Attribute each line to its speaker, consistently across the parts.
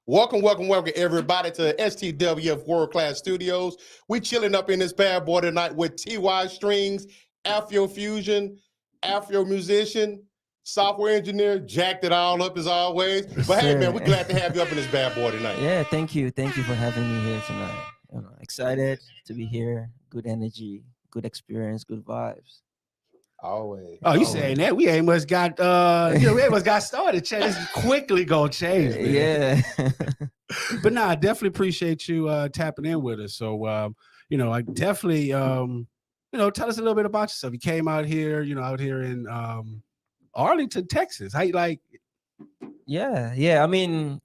Speaker 1: Welcome, everybody to STWF World Class Studios. We chilling up in this bad boy tonight with TYStringz, Afrofusion, Afro musician, software engineer, jacked it all up as always. But hey, man, we're glad to have you up in this bad boy tonight.
Speaker 2: Yeah, thank you for having me here tonight. Excited to be here. Good energy, good experience, good vibes.
Speaker 1: Always.
Speaker 3: Oh, you saying that? We ain't much got we ain't much got started. This is quickly gonna change, man.
Speaker 2: Yeah.
Speaker 3: But I definitely appreciate you tapping in with us. So I definitely tell us a little bit about yourself. You came out here, out here in Arlington, Texas. How you like?
Speaker 2: Yeah. I mean,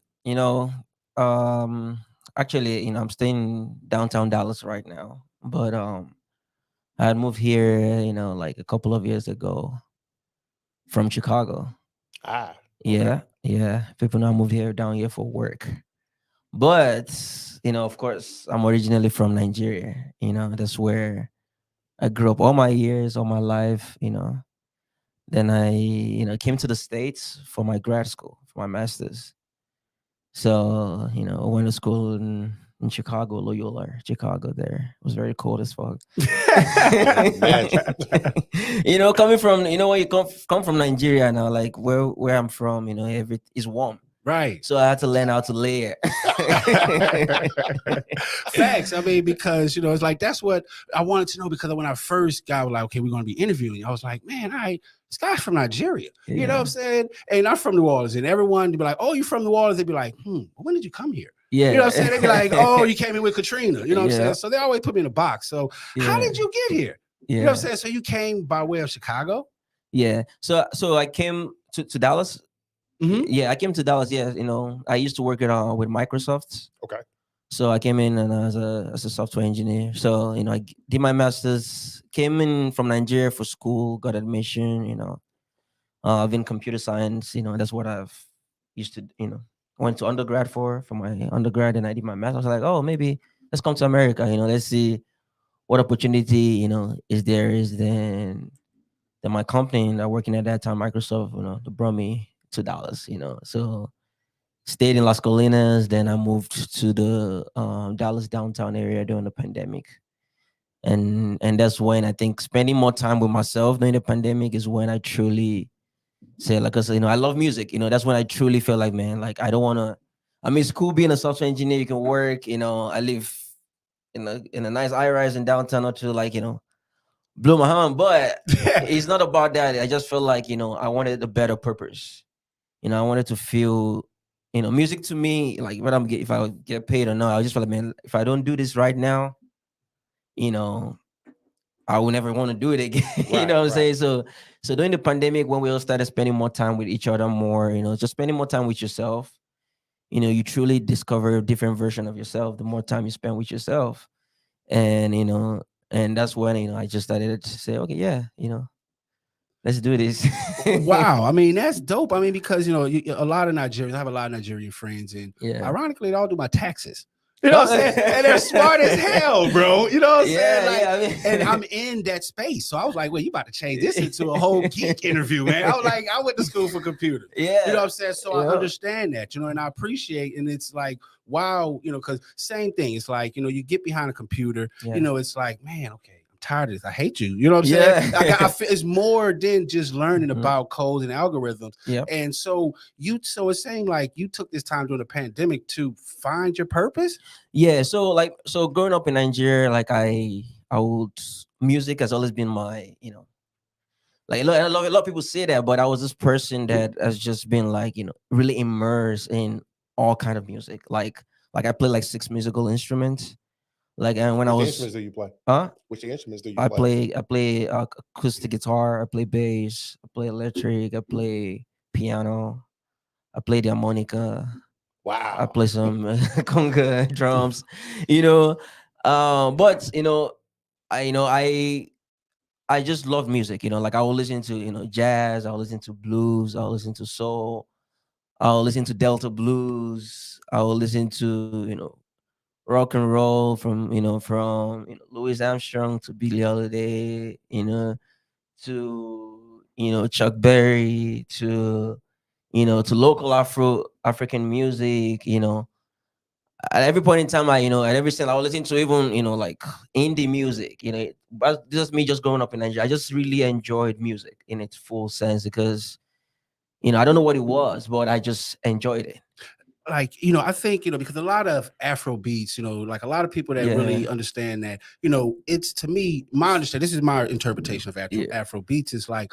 Speaker 2: actually, I'm staying downtown Dallas right now, but I had moved here, like a couple of years ago from Chicago.
Speaker 1: Okay.
Speaker 2: Yeah. People now moved down here for work. But, of course, I'm originally from Nigeria. That's where I grew up all my years, all my life, Then I, came to the States for my grad school, for my master's. So, I went to school in Chicago, Loyola, Chicago there. It was very cold as fuck. Coming from, when you come from Nigeria now, like where I'm from, everything is warm.
Speaker 3: Right.
Speaker 2: So I had to learn how to layer.
Speaker 3: Facts. I mean, because, it's like, that's what I wanted to know, because when I first got like, okay, we're going to be interviewing you, I was like, man, this guy's from Nigeria.
Speaker 2: Yeah.
Speaker 3: You know what I'm saying? And I'm from New Orleans. And everyone would be like, oh, you from New Orleans? They'd be like, when did you come here?
Speaker 2: Yeah.
Speaker 3: You know what I'm saying? They'd be like, oh, you came in with Katrina. You know what I'm
Speaker 2: Yeah.
Speaker 3: saying? So they always put me in a box. So how did you get here?
Speaker 2: Yeah.
Speaker 3: You know what I'm saying? So you came by way of Chicago?
Speaker 2: Yeah. So I came to Dallas.
Speaker 3: Mm-hmm.
Speaker 2: Yeah, I came to Dallas. Yeah, I used to work with Microsoft.
Speaker 1: Okay.
Speaker 2: So I came in and as a software engineer. So I did my master's. Came in from Nigeria for school. Got admission. I've been computer science. That's what I've used to. Went to undergrad for my undergrad, and I did my master's. I was like, oh, maybe let's come to America. Let's see what opportunity is there. Then my company that working at that time, Microsoft, they brought me to Dallas, so stayed in Las Colinas. Then I moved to the Dallas downtown area during the pandemic, and that's when I think spending more time with myself during the pandemic is when I truly say, like I said, I love music. That's when I truly feel like, man, like I don't want to. I mean, it's cool being a software engineer. You can work. I live in a nice high-rise in downtown, not to like blow my horn, but it's not about that. I just feel like I wanted a better purpose. I wanted to feel, music to me, like if I get paid or not, I just feel like, man, if I don't do this right now, I will never want to do it again. You know what I'm saying? So during the pandemic, when we all started spending more time with each other more, just spending more time with yourself, you truly discover a different version of yourself the more time you spend with yourself. And, and that's when, I just started to say, okay, yeah, let's do this.
Speaker 3: Wow. I mean, that's dope. I mean, because, a lot of Nigerians, I have a lot of Nigerian friends, and ironically, they all do my taxes. You know what I'm saying? And they're smart as hell, bro. You know what I'm saying? Like,
Speaker 2: I mean,
Speaker 3: and I'm in that space. So I was like, well, you about to change this into a whole geek interview, man. I was like, I went to school for computers.
Speaker 2: Yeah.
Speaker 3: You know what I'm saying? So I understand that, and I appreciate, and it's like, wow, because same thing. It's like, you get behind a computer, it's like, man, okay, I'm tired of this. I hate you. You know what I'm saying? Like, I feel it's more than just learning about codes and algorithms.
Speaker 2: Yep.
Speaker 3: And so it's saying like you took this time during the pandemic to find your purpose.
Speaker 2: Yeah. So growing up in Nigeria, like music has always been my, like a lot of people say that, but I was this person that has just been like, really immersed in all kind of music. Like I play like 6 musical instruments. Like, and when
Speaker 1: Which instruments do you play? Which instruments do you play?
Speaker 2: I play acoustic guitar. I play bass. I play electric. I play piano. I play the harmonica.
Speaker 1: Wow.
Speaker 2: I play some conga drums. But I just love music. Like I will listen to jazz. I'll listen to blues. I'll listen to soul. I'll listen to Delta blues. I will listen to rock and roll from Louis Armstrong to Billie Holiday, to Chuck Berry, to to local African music, at every point in time, at every time I was listening to even, like indie music, but this is me just growing up in Nigeria. I just really enjoyed music in its full sense because, I don't know what it was, but I just enjoyed it.
Speaker 3: Like, I think, because a lot of Afro beats, like a lot of people that really understand that, it's, to me, my understanding, this is my interpretation of Afro beats, is like,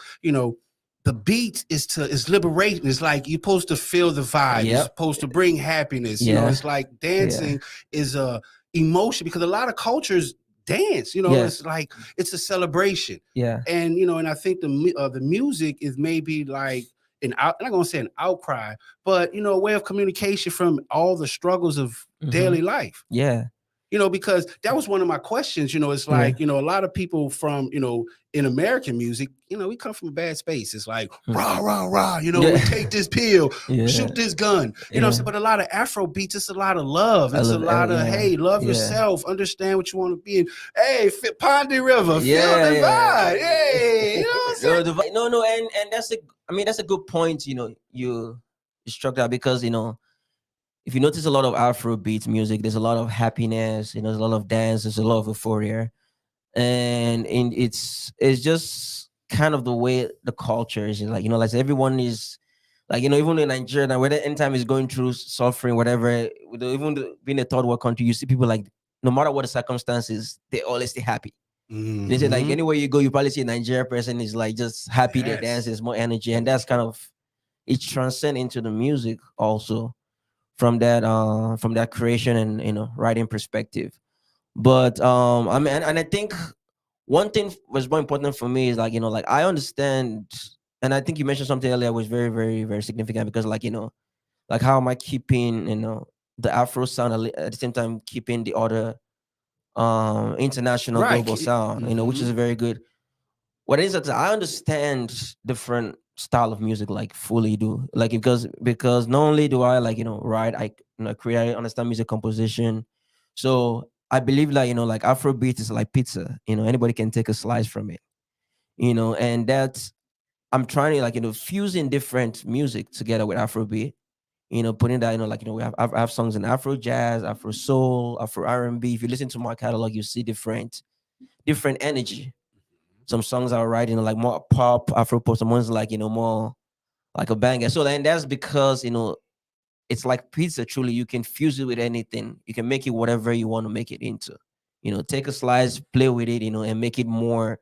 Speaker 3: the beat is liberation. It's like you're supposed to feel the vibe. It's supposed to bring happiness. It's like dancing is a emotion, because a lot of cultures dance, it's like it's a celebration. And and I think the music is maybe like I'm not gonna say an outcry, but a way of communication from all the struggles of daily life. Because that was one of my questions. It's like, a lot of people from, in American music, we come from a bad space. It's like, rah, rah, rah, we take this pill, shoot this gun. You know what I'm saying? But a lot of Afro beats, it's a lot of love. It's a lot of, hey, love yourself, understand what you want to be in. Hey, Pondy River, feel the vibe. Hey, you know what I'm saying?
Speaker 2: No, and that's a good point, you struck that, because, if you notice a lot of Afrobeat music, there's a lot of happiness, there's a lot of dance, there's a lot of euphoria. And it's just kind of the way the culture is, like, like everyone is like, even in Nigeria, whether anytime is going through suffering, whatever, even being a third world country, you see people like, no matter what the circumstances, they always stay happy. They say, like, anywhere you go, you probably see a Nigerian person is like just happy, they dance, there's more energy. And that's kind of, it transcends into the music also, from that creation and writing perspective. But I mean, and I think one thing was more important for me is like, like I understand, and I think you mentioned something earlier was very, very, very significant, because like, like how am I keeping the Afro sound at the same time keeping the other international global sound, which is very good. What it is that I understand different style of music, like fully do, like, because not only do I like write, I create, I understand music composition. So I believe like like Afrobeat is like pizza, anybody can take a slice from it, and that's, I'm trying to like fusing different music together with Afrobeat, putting that like we have, I have songs in Afro jazz, Afro soul, Afro R&B. If you listen to my catalog, you see different energy. Some songs are writing like more pop, Afro pop. Some ones like more like a banger. So then that's because it's like pizza. Truly, you can fuse it with anything. You can make it whatever you want to make it into. Take a slice, play with it, and make it more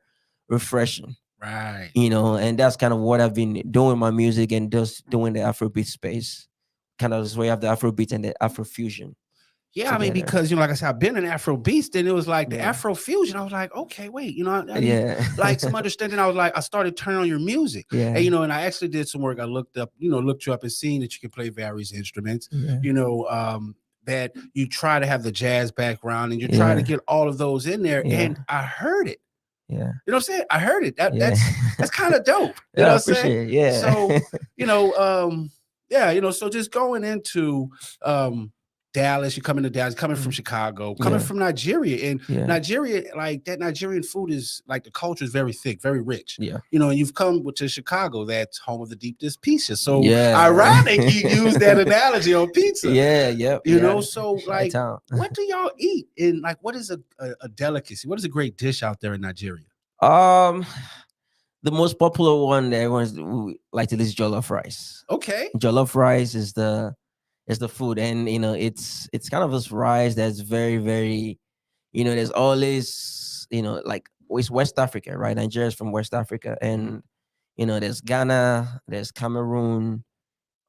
Speaker 2: refreshing.
Speaker 3: Right.
Speaker 2: And that's kind of what I've been doing with my music, and just doing the Afrobeat space. Kind of this way, you have the Afrobeat and the Afrofusion.
Speaker 3: Yeah, together. I mean, because like I said, I've been in Afrobeats, then it was like the Afrofusion. I was like, okay, wait, I need, like some understanding. I was like, I started turning on your music, and and I actually did some work. I looked you up and seen that you can play various instruments. That you try to have the jazz background, and you try to get all of those in there. And I heard it. You know what I'm saying? I heard it. That's kind of dope. You know what I'm saying?
Speaker 2: Yeah.
Speaker 3: So so just going into Dallas, you come into Dallas, coming from Chicago, coming from Nigeria, and Nigeria, like that Nigerian food is like, the culture is very thick, very rich. And you've come to Chicago, that's home of the deep dish pizza. So ironic you use that analogy on pizza. So like, what do y'all eat? And like, what is a delicacy? What is a great dish out there in Nigeria?
Speaker 2: The most popular one that everyone like to is jollof rice.
Speaker 3: Okay.
Speaker 2: Jollof rice is the food, and it's kind of this rice that's very, very, there's always like, it's West Africa, right? Nigeria is from West Africa, and there's Ghana, there's Cameroon,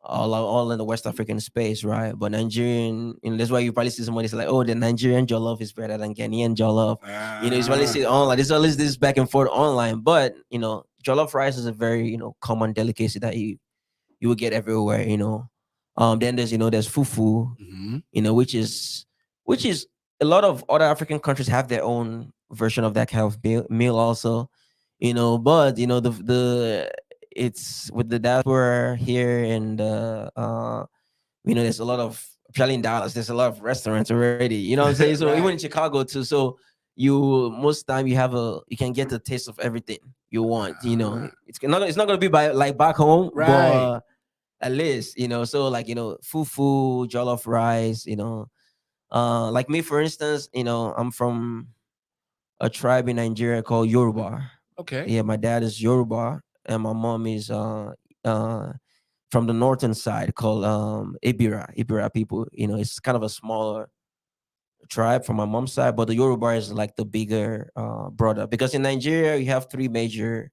Speaker 2: all in the West African space, right? But Nigerian, that's why you probably see somebody say like, oh, the Nigerian jollof is better than Ghanaian jollof. You probably see it online. There's always this back and forth online, but jollof rice is a very common delicacy that you will get everywhere. Then there's there's fufu, which is a lot of other African countries have their own version of that kind of meal also, but the it's with the diaspora here, and there's a lot of, especially in Dallas, there's a lot of restaurants already, what I'm saying? So even in Chicago too, so most time you can get the taste of everything you want. It's not gonna be like back home,
Speaker 3: right?
Speaker 2: But a list, so like, fufu, jollof rice, like me, for instance, I'm from a tribe in Nigeria called Yoruba.
Speaker 3: Okay.
Speaker 2: Yeah, my dad is Yoruba and my mom is from the northern side called Ibira people. It's kind of a smaller tribe from my mom's side, but the Yoruba is like the bigger brother, because in Nigeria you have three major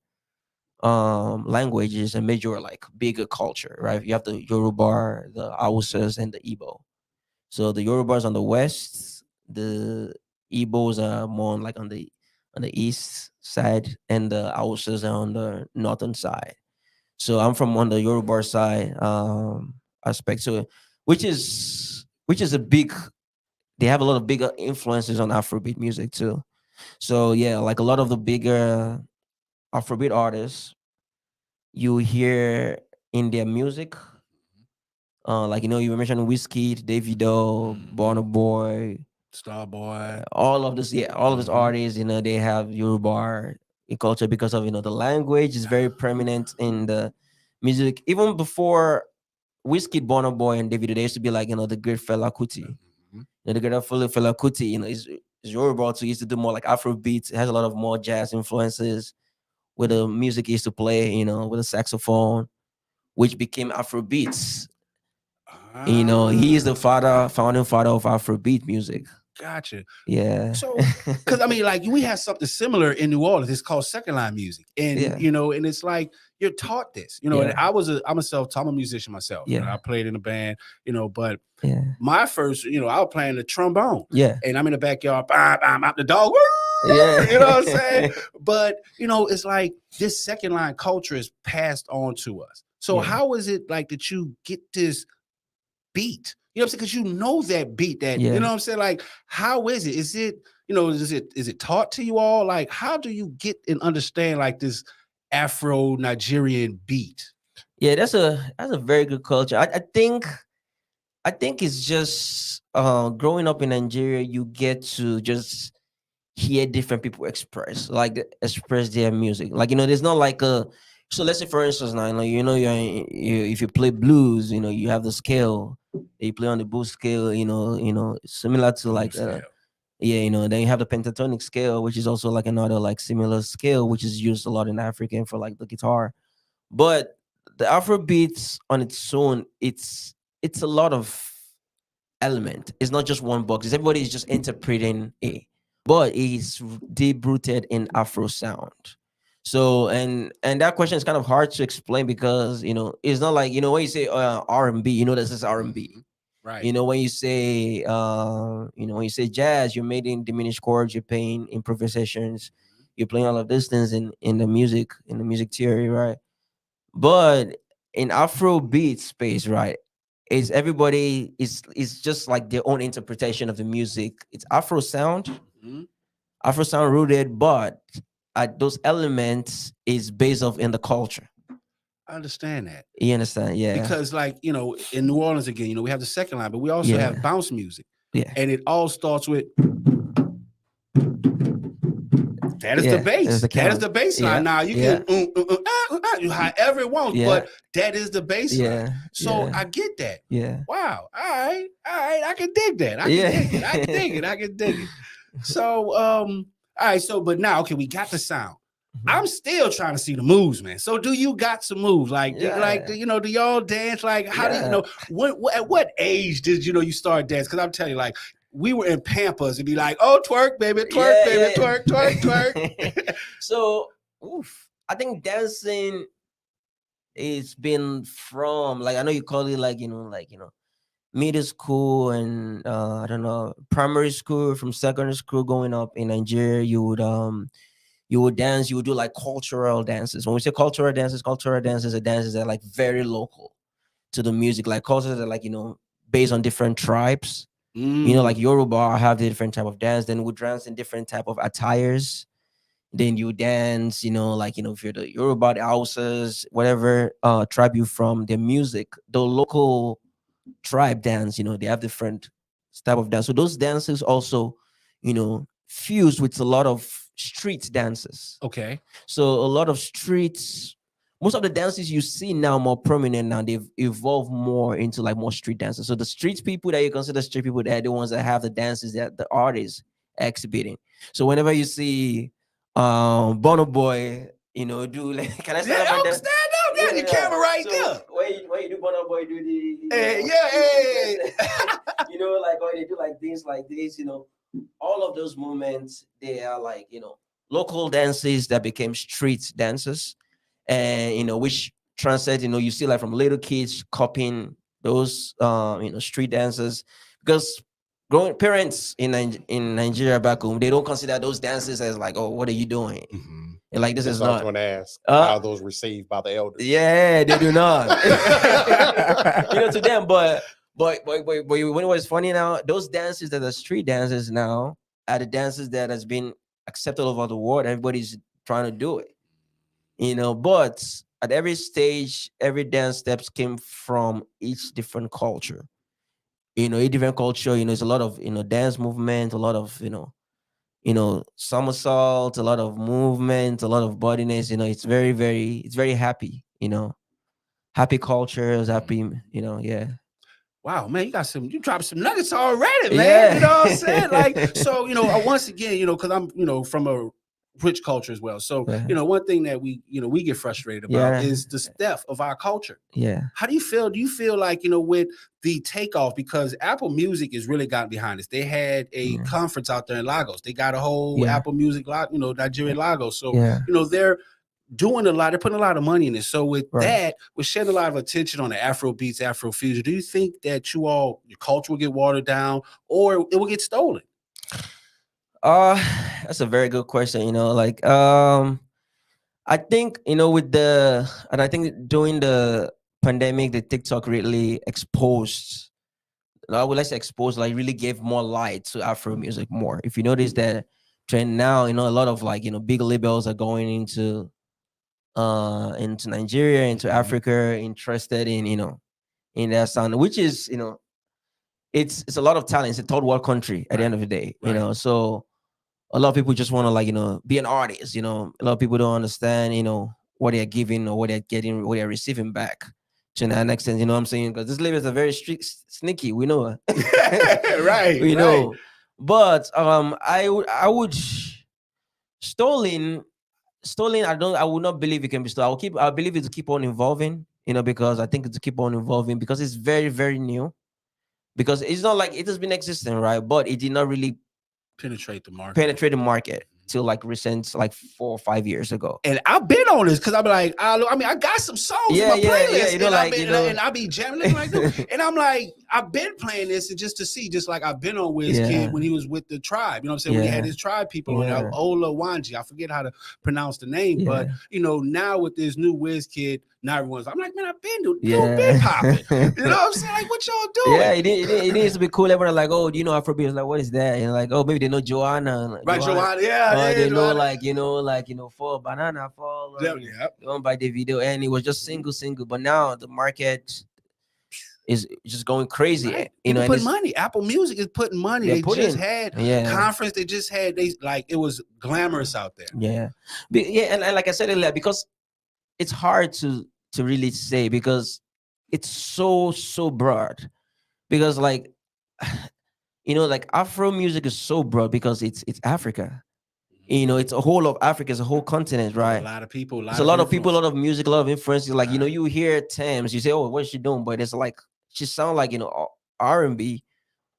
Speaker 2: languages and major like bigger culture, right? You have the Yoruba, the Hausas, and the Igbo. So the Yorubas on the west, the Igbos are more like on the east side, and the Hausas are on the northern side. So I'm from on the Yoruba side aspect. So which is a big. They have a lot of bigger influences on Afrobeat music too. So yeah, like a lot of the bigger Afrobeat artists you hear in their music. Like you mentioned Whiskey, Davido, Burna Boy,
Speaker 3: Starboy,
Speaker 2: all of this, all of these artists, they have Yoruba culture because of the language is very prominent in the music. Even before Whiskey, Burna Boy, and Davido, they used to be like the great Fela Kuti. The great Fela Kuti, is Yoruba, so he used to do more like Afro beats. It has a lot of more jazz influences with the music he used to play, with a saxophone, which became Afro beats. He is the founding father of Afrobeat music.
Speaker 3: Gotcha.
Speaker 2: Yeah.
Speaker 3: So, because I mean, like we have something similar in New Orleans. It's called second line music, and and it's like you're taught this. And I'm a self-taught musician myself.
Speaker 2: Yeah.
Speaker 3: I played in a band. But
Speaker 2: yeah,
Speaker 3: my first, I was playing the trombone.
Speaker 2: Yeah.
Speaker 3: And I'm in the backyard. I'm out the dog.
Speaker 2: Yeah.
Speaker 3: You know what I'm saying? But it's like this second line culture is passed on to us. So how is it like that you get this beat? You know what I'm saying? Because that beat that, you know what I'm saying? Like, how is it? Is it, is it taught to you all? Like, how do you get and understand like this Afro-Nigerian beat?
Speaker 2: Yeah, that's a very good culture. I think it's just growing up in Nigeria, you get to just hear different people express their music. Like, there's not like a, so let's say for instance now, if you play blues, you have the scale. They play on the blues scale, similar to like then you have the pentatonic scale, which is also like another like similar scale, which is used a lot in African for like the guitar. But the Afro beats on its own, it's a lot of element. It's not just one box. Everybody is just interpreting it, but it's deep rooted in Afro sound. So and that question is kind of hard to explain because it's not like when you say R&B, this is R&B,
Speaker 3: right?
Speaker 2: When you say when you say jazz, you're making diminished chords, you're playing improvisations, you're playing all of these things in the music theory, right? But in Afro beat space, right, is everybody is just like their own interpretation of the music. It's Afro sound, Afro sound rooted, but those elements is based off in the culture.
Speaker 3: I understand that.
Speaker 2: You understand? Yeah.
Speaker 3: Because like, in New Orleans again, we have the second line, but we also have bounce music.
Speaker 2: Yeah.
Speaker 3: And it all starts with that is the bass. That is the bass line. Now you can however it wants, but that is the bass line. So I get that.
Speaker 2: Yeah.
Speaker 3: Wow. All right. I can dig that. I can dig it. So all right. So but now we got the sound. I'm still trying to see the moves, man. So do you got some moves? Like, do y'all dance? Like, how do at what age did you start dancing? Because I'm telling you, like, we were in Pampas and be like, oh, twerk, baby, twerk, baby, twerk, twerk.
Speaker 2: So, I think dancing it's been from like, I know you call it like, middle school and I don't know, primary school, from secondary school going up in Nigeria, you would dance, you would do like cultural dances. When we say cultural dances are dances that are like very local to the music, like cultures that are like, based on different tribes. Like Yoruba have the different type of dance, then we dance in different type of attires. Then you dance, like, if you're the Yoruba, the Hausas, whatever tribe you're from, their music, the local tribe dance, they have different type of dance. So those dances also, fused with a lot of street dances.
Speaker 3: Okay.
Speaker 2: So a lot of streets most of the dances you see now more prominent now, they've evolved more into like more street dances. So the street people that you consider street people, they're the ones that have the dances that the artists exhibiting. So whenever you see Bono Boy, you know, do like, can I stand up?
Speaker 3: Stand up, yeah, the camera right
Speaker 2: so
Speaker 3: there.
Speaker 2: When you do Bono Boy, do the you know, like when they do like things like this, you know, all of those movements, they are like, you know, local dances that became street dances, and you know, which translate, you know, you see like from little kids copying those you know, street dances, because growing parents in Nigeria back home, they don't consider those dances as like, oh, what are you doing? And like, this is not.
Speaker 1: I was going to ask, how are those received by the elders?
Speaker 2: Yeah, they do not. You know, to them, but when it was funny now, those dances that are street dances now are the dances that has been accepted over the world. Everybody's trying to do it, you know. But at every stage, every dance steps came from each different culture. You know, each different culture. You know, it's a lot of, you know, dance movement, a lot of, you know, somersault, a lot of movement, a lot of bodiness. You know, it's very happy. You know, happy cultures, happy. You know, yeah.
Speaker 3: Wow, man, you dropped some nuggets already, man.
Speaker 2: Yeah.
Speaker 3: You know what I'm saying? Like, so, you know, once again, you know, because I'm, you know, from a rich culture as well. So, you know, one thing that we get frustrated about is the theft of our culture.
Speaker 2: Yeah.
Speaker 3: How do you feel? Do you feel like, you know, with the takeoff, because Apple Music has really gotten behind this. They had a conference out there in Lagos. They got a whole Apple Music, you know, Nigerian Lagos. So, you know, they're doing a lot, they're putting a lot of money in it. So with that, we're shedding a lot of attention on the Afro beats, Afrofusion. Do you think that your culture will get watered down, or it will get stolen?
Speaker 2: That's a very good question. You know, like I think, you know, I think during the pandemic, the TikTok really exposed, let's say exposed, like really gave more light to Afro music more. If you notice that trend now, you know, a lot of like, you know, big labels are going into Nigeria, into Africa, interested in, you know, in that sound, which is, you know, it's a lot of talent. It's a third world country at the end of the day, you know. So a lot of people just want to, like, you know, be an artist. You know, a lot of people don't understand, you know, what they're giving or what they're getting, what they're receiving back to an extent. You know what I'm saying? Because these labels are very sneaky. We know, we know. But I would stolen. I would not believe it can be stolen. I believe it to keep on evolving. You know, because I think it's to keep on evolving because it's very, very new. Because it's not like it has been existing, right? But it did not really
Speaker 3: penetrate the market
Speaker 2: till like recent, like 4 or 5 years ago.
Speaker 3: And I've been on this because I'm like, I mean, I got some songs in my playlist,
Speaker 2: you know,
Speaker 3: and I be jamming like and I'm like, I've been playing this, and just to see, just like I've been on WizKid when he was with the Tribe. You know what I'm saying? When he had his Tribe people on Ola Wanji. I forget how to pronounce the name, but you know, now with this new WizKid, now everyone's, I'm like, man, I've been popping. You know what I'm saying? Like, what y'all doing?
Speaker 2: Yeah, it needs to be cool. Everyone like, oh, do you know Afrobeat? Like, what is that? And like, oh, maybe they know Joanna.
Speaker 3: Right, Joanna,
Speaker 2: they know, like, you know, for Banana Fall. Owned by the video, and it was just single. But now the market is just going crazy.
Speaker 3: Right.
Speaker 2: You know,
Speaker 3: put money. Apple Music is putting money. They just had conference. They just had it was glamorous out there.
Speaker 2: And like I said earlier, because it's hard to really say, because it's so broad. Because like, you know, like Afro music is so broad because it's Africa. You know, it's a whole of Africa, it's a whole continent, right?
Speaker 3: A lot of people,
Speaker 2: a lot of people, a lot of music, a lot of influences. Like, you know, you hear Thames, you say, oh, what's she doing? But it's like, she sound like, you know, R&B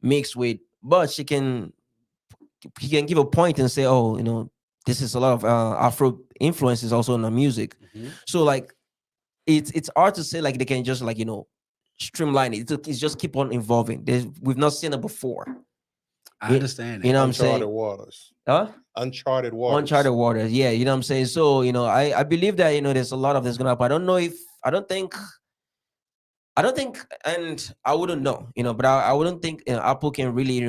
Speaker 2: mixed with, but he can give a point and say, oh, you know, this is a lot of Afro influences also in the music. So like, it's hard to say like they can just, like, you know, streamline it. It's just keep on evolving. We've not seen it before.
Speaker 3: I understand.
Speaker 2: You know what I'm saying?
Speaker 1: Uncharted waters.
Speaker 2: Uncharted waters. Yeah, you know what I'm saying? So, you know, I believe that, you know, there's a lot of this going to happen. I don't think, and I wouldn't know, you know, but I wouldn't think, you know, Apple can really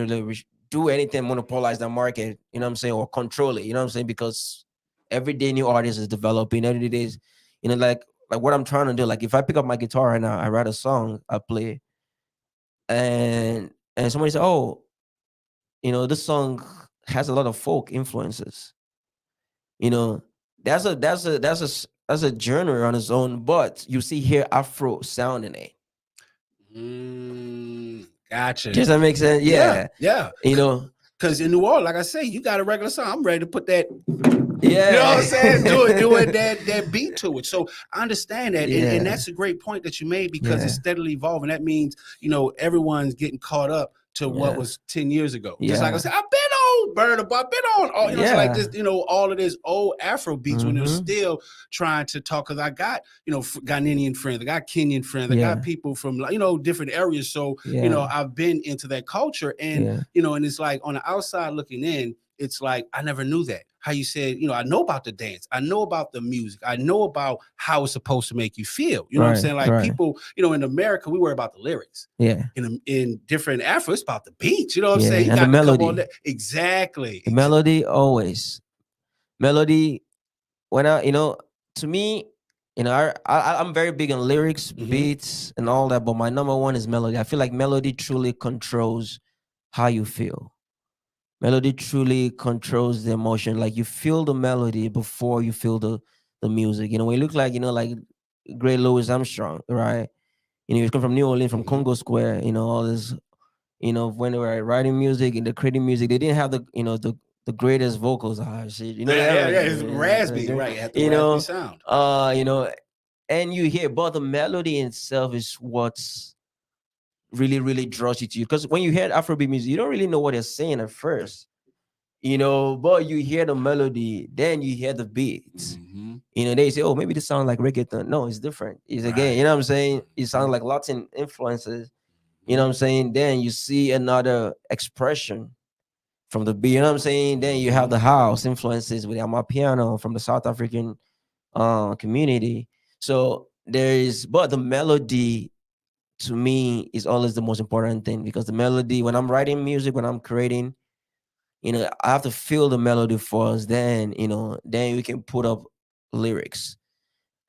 Speaker 2: do anything, monopolize the market, you know what I'm saying, or control it, you know what I'm saying? Because every day new artist is developing, every day is, you know, like what I'm trying to do. Like if I pick up my guitar right now, I write a song, I play, and somebody say, oh, you know, this song has a lot of folk influences. You know, that's that's a genre on its own, but you see here Afro sound in it.
Speaker 3: Gotcha.
Speaker 2: Does that make sense? Yeah.
Speaker 3: Yeah.
Speaker 2: You know,
Speaker 3: because in New Orleans, like I say, you got a regular song. I'm ready to put that.
Speaker 2: Yeah.
Speaker 3: You know what I'm saying? Doing that beat to it. So I understand that.
Speaker 2: Yeah.
Speaker 3: And that's a great point that you made because it's
Speaker 2: Yeah.
Speaker 3: steadily evolving. That means, you know, everyone's getting caught up to what was 10 years ago. Just like I said, I've been on Burner, but I've been on all, you know, so like this, you know, all of this old Afro beats when they're still trying to talk. Cause I got, you know, Ghanaian friends, I got Kenyan friends, I got people from, you know, different areas. So, you know, I've been into that culture and, you know, and it's like on the outside looking in, it's like, I never knew that. How you said, you know, I know about the dance. I know about the music. I know about how it's supposed to make you feel. You know what I'm saying? Like people, you know, in America, we worry about the lyrics.
Speaker 2: Yeah.
Speaker 3: In different Afro, it's about the beats. You know what I'm saying? You
Speaker 2: and
Speaker 3: got
Speaker 2: the melody.
Speaker 3: Exactly.
Speaker 2: The melody always. Melody, when I, you know, to me, you know, I'm very big on lyrics, beats, and all that, but my number one is melody. I feel like melody truly controls how you feel. Melody truly controls the emotion. Like you feel the melody before you feel the music. You know, when you look like, you know, like great Louis Armstrong, right? You know, he's come from New Orleans, from Congo Square, you know, all this, you know, when they were writing music and the creating music, they didn't have the, you know, the greatest vocals. You know,
Speaker 3: it's raspy, right?
Speaker 2: You know,
Speaker 3: sound.
Speaker 2: You know, and you hear, but the melody itself is what's really draws you to you. Because when you hear Afrobeat music, you don't really know what they're saying at first, you know, but you hear the melody, then you hear the beats. You know, they say, oh, maybe this sounds like reggaeton. No, it's different. It's again, you know what I'm saying? It sounds like Latin influences. You know what I'm saying? Then you see another expression from the beat. You know what I'm saying? Then you have the house influences with Amapiano from the South African community. So there is, but the melody to me is always the most important thing, because the melody, when I'm writing music, when I'm creating, you know, I have to feel the melody first. Then, you know, then we can put up lyrics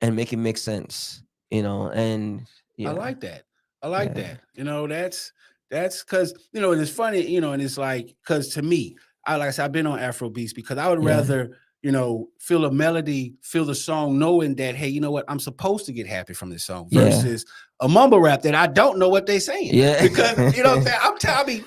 Speaker 2: and make it make sense, you know. And
Speaker 3: I like that. I like that. You know, that's because, you know, and it's funny, you know, and it's like, because to me, like I said, I've been on Afro beats because I would rather, you know, feel a melody, feel the song, knowing that, hey, you know what, I'm supposed to get happy from this song versus a mumble rap that I don't know what they're saying. Because, you know what I'm saying, I'm telling me,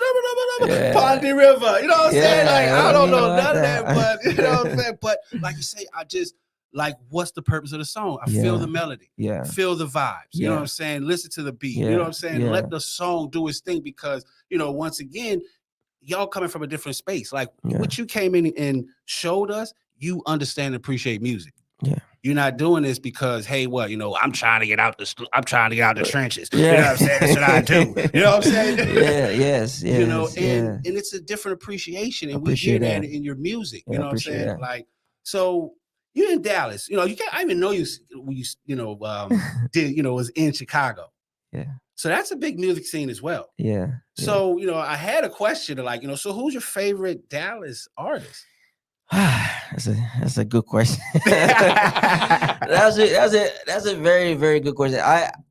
Speaker 3: Pondy River, you know what I'm saying? Like, I don't know none of that, but, you know what I'm saying? But like you say, I just, like, what's the purpose of the song? I feel the melody, feel the vibes, you know what I'm saying? Listen to the beat, you know what I'm saying? Let the song do its thing because, you know, once again, y'all coming from a different space. Like what you came in and showed us, you understand and appreciate music. You're not doing this because, hey, what, you know, I'm trying to get out the trenches. You know what I'm saying? That's what I do. You know what I'm saying? You know, and it's a different appreciation, and we hear that in your music. You know what I'm saying? Like, so you're in Dallas. You know, I even know you did, you know, was in Chicago. So that's a big music scene as well. So, you know, I had a question to, like, you know, so who's your favorite Dallas artist?
Speaker 2: That's a good question. That's a very, very good question.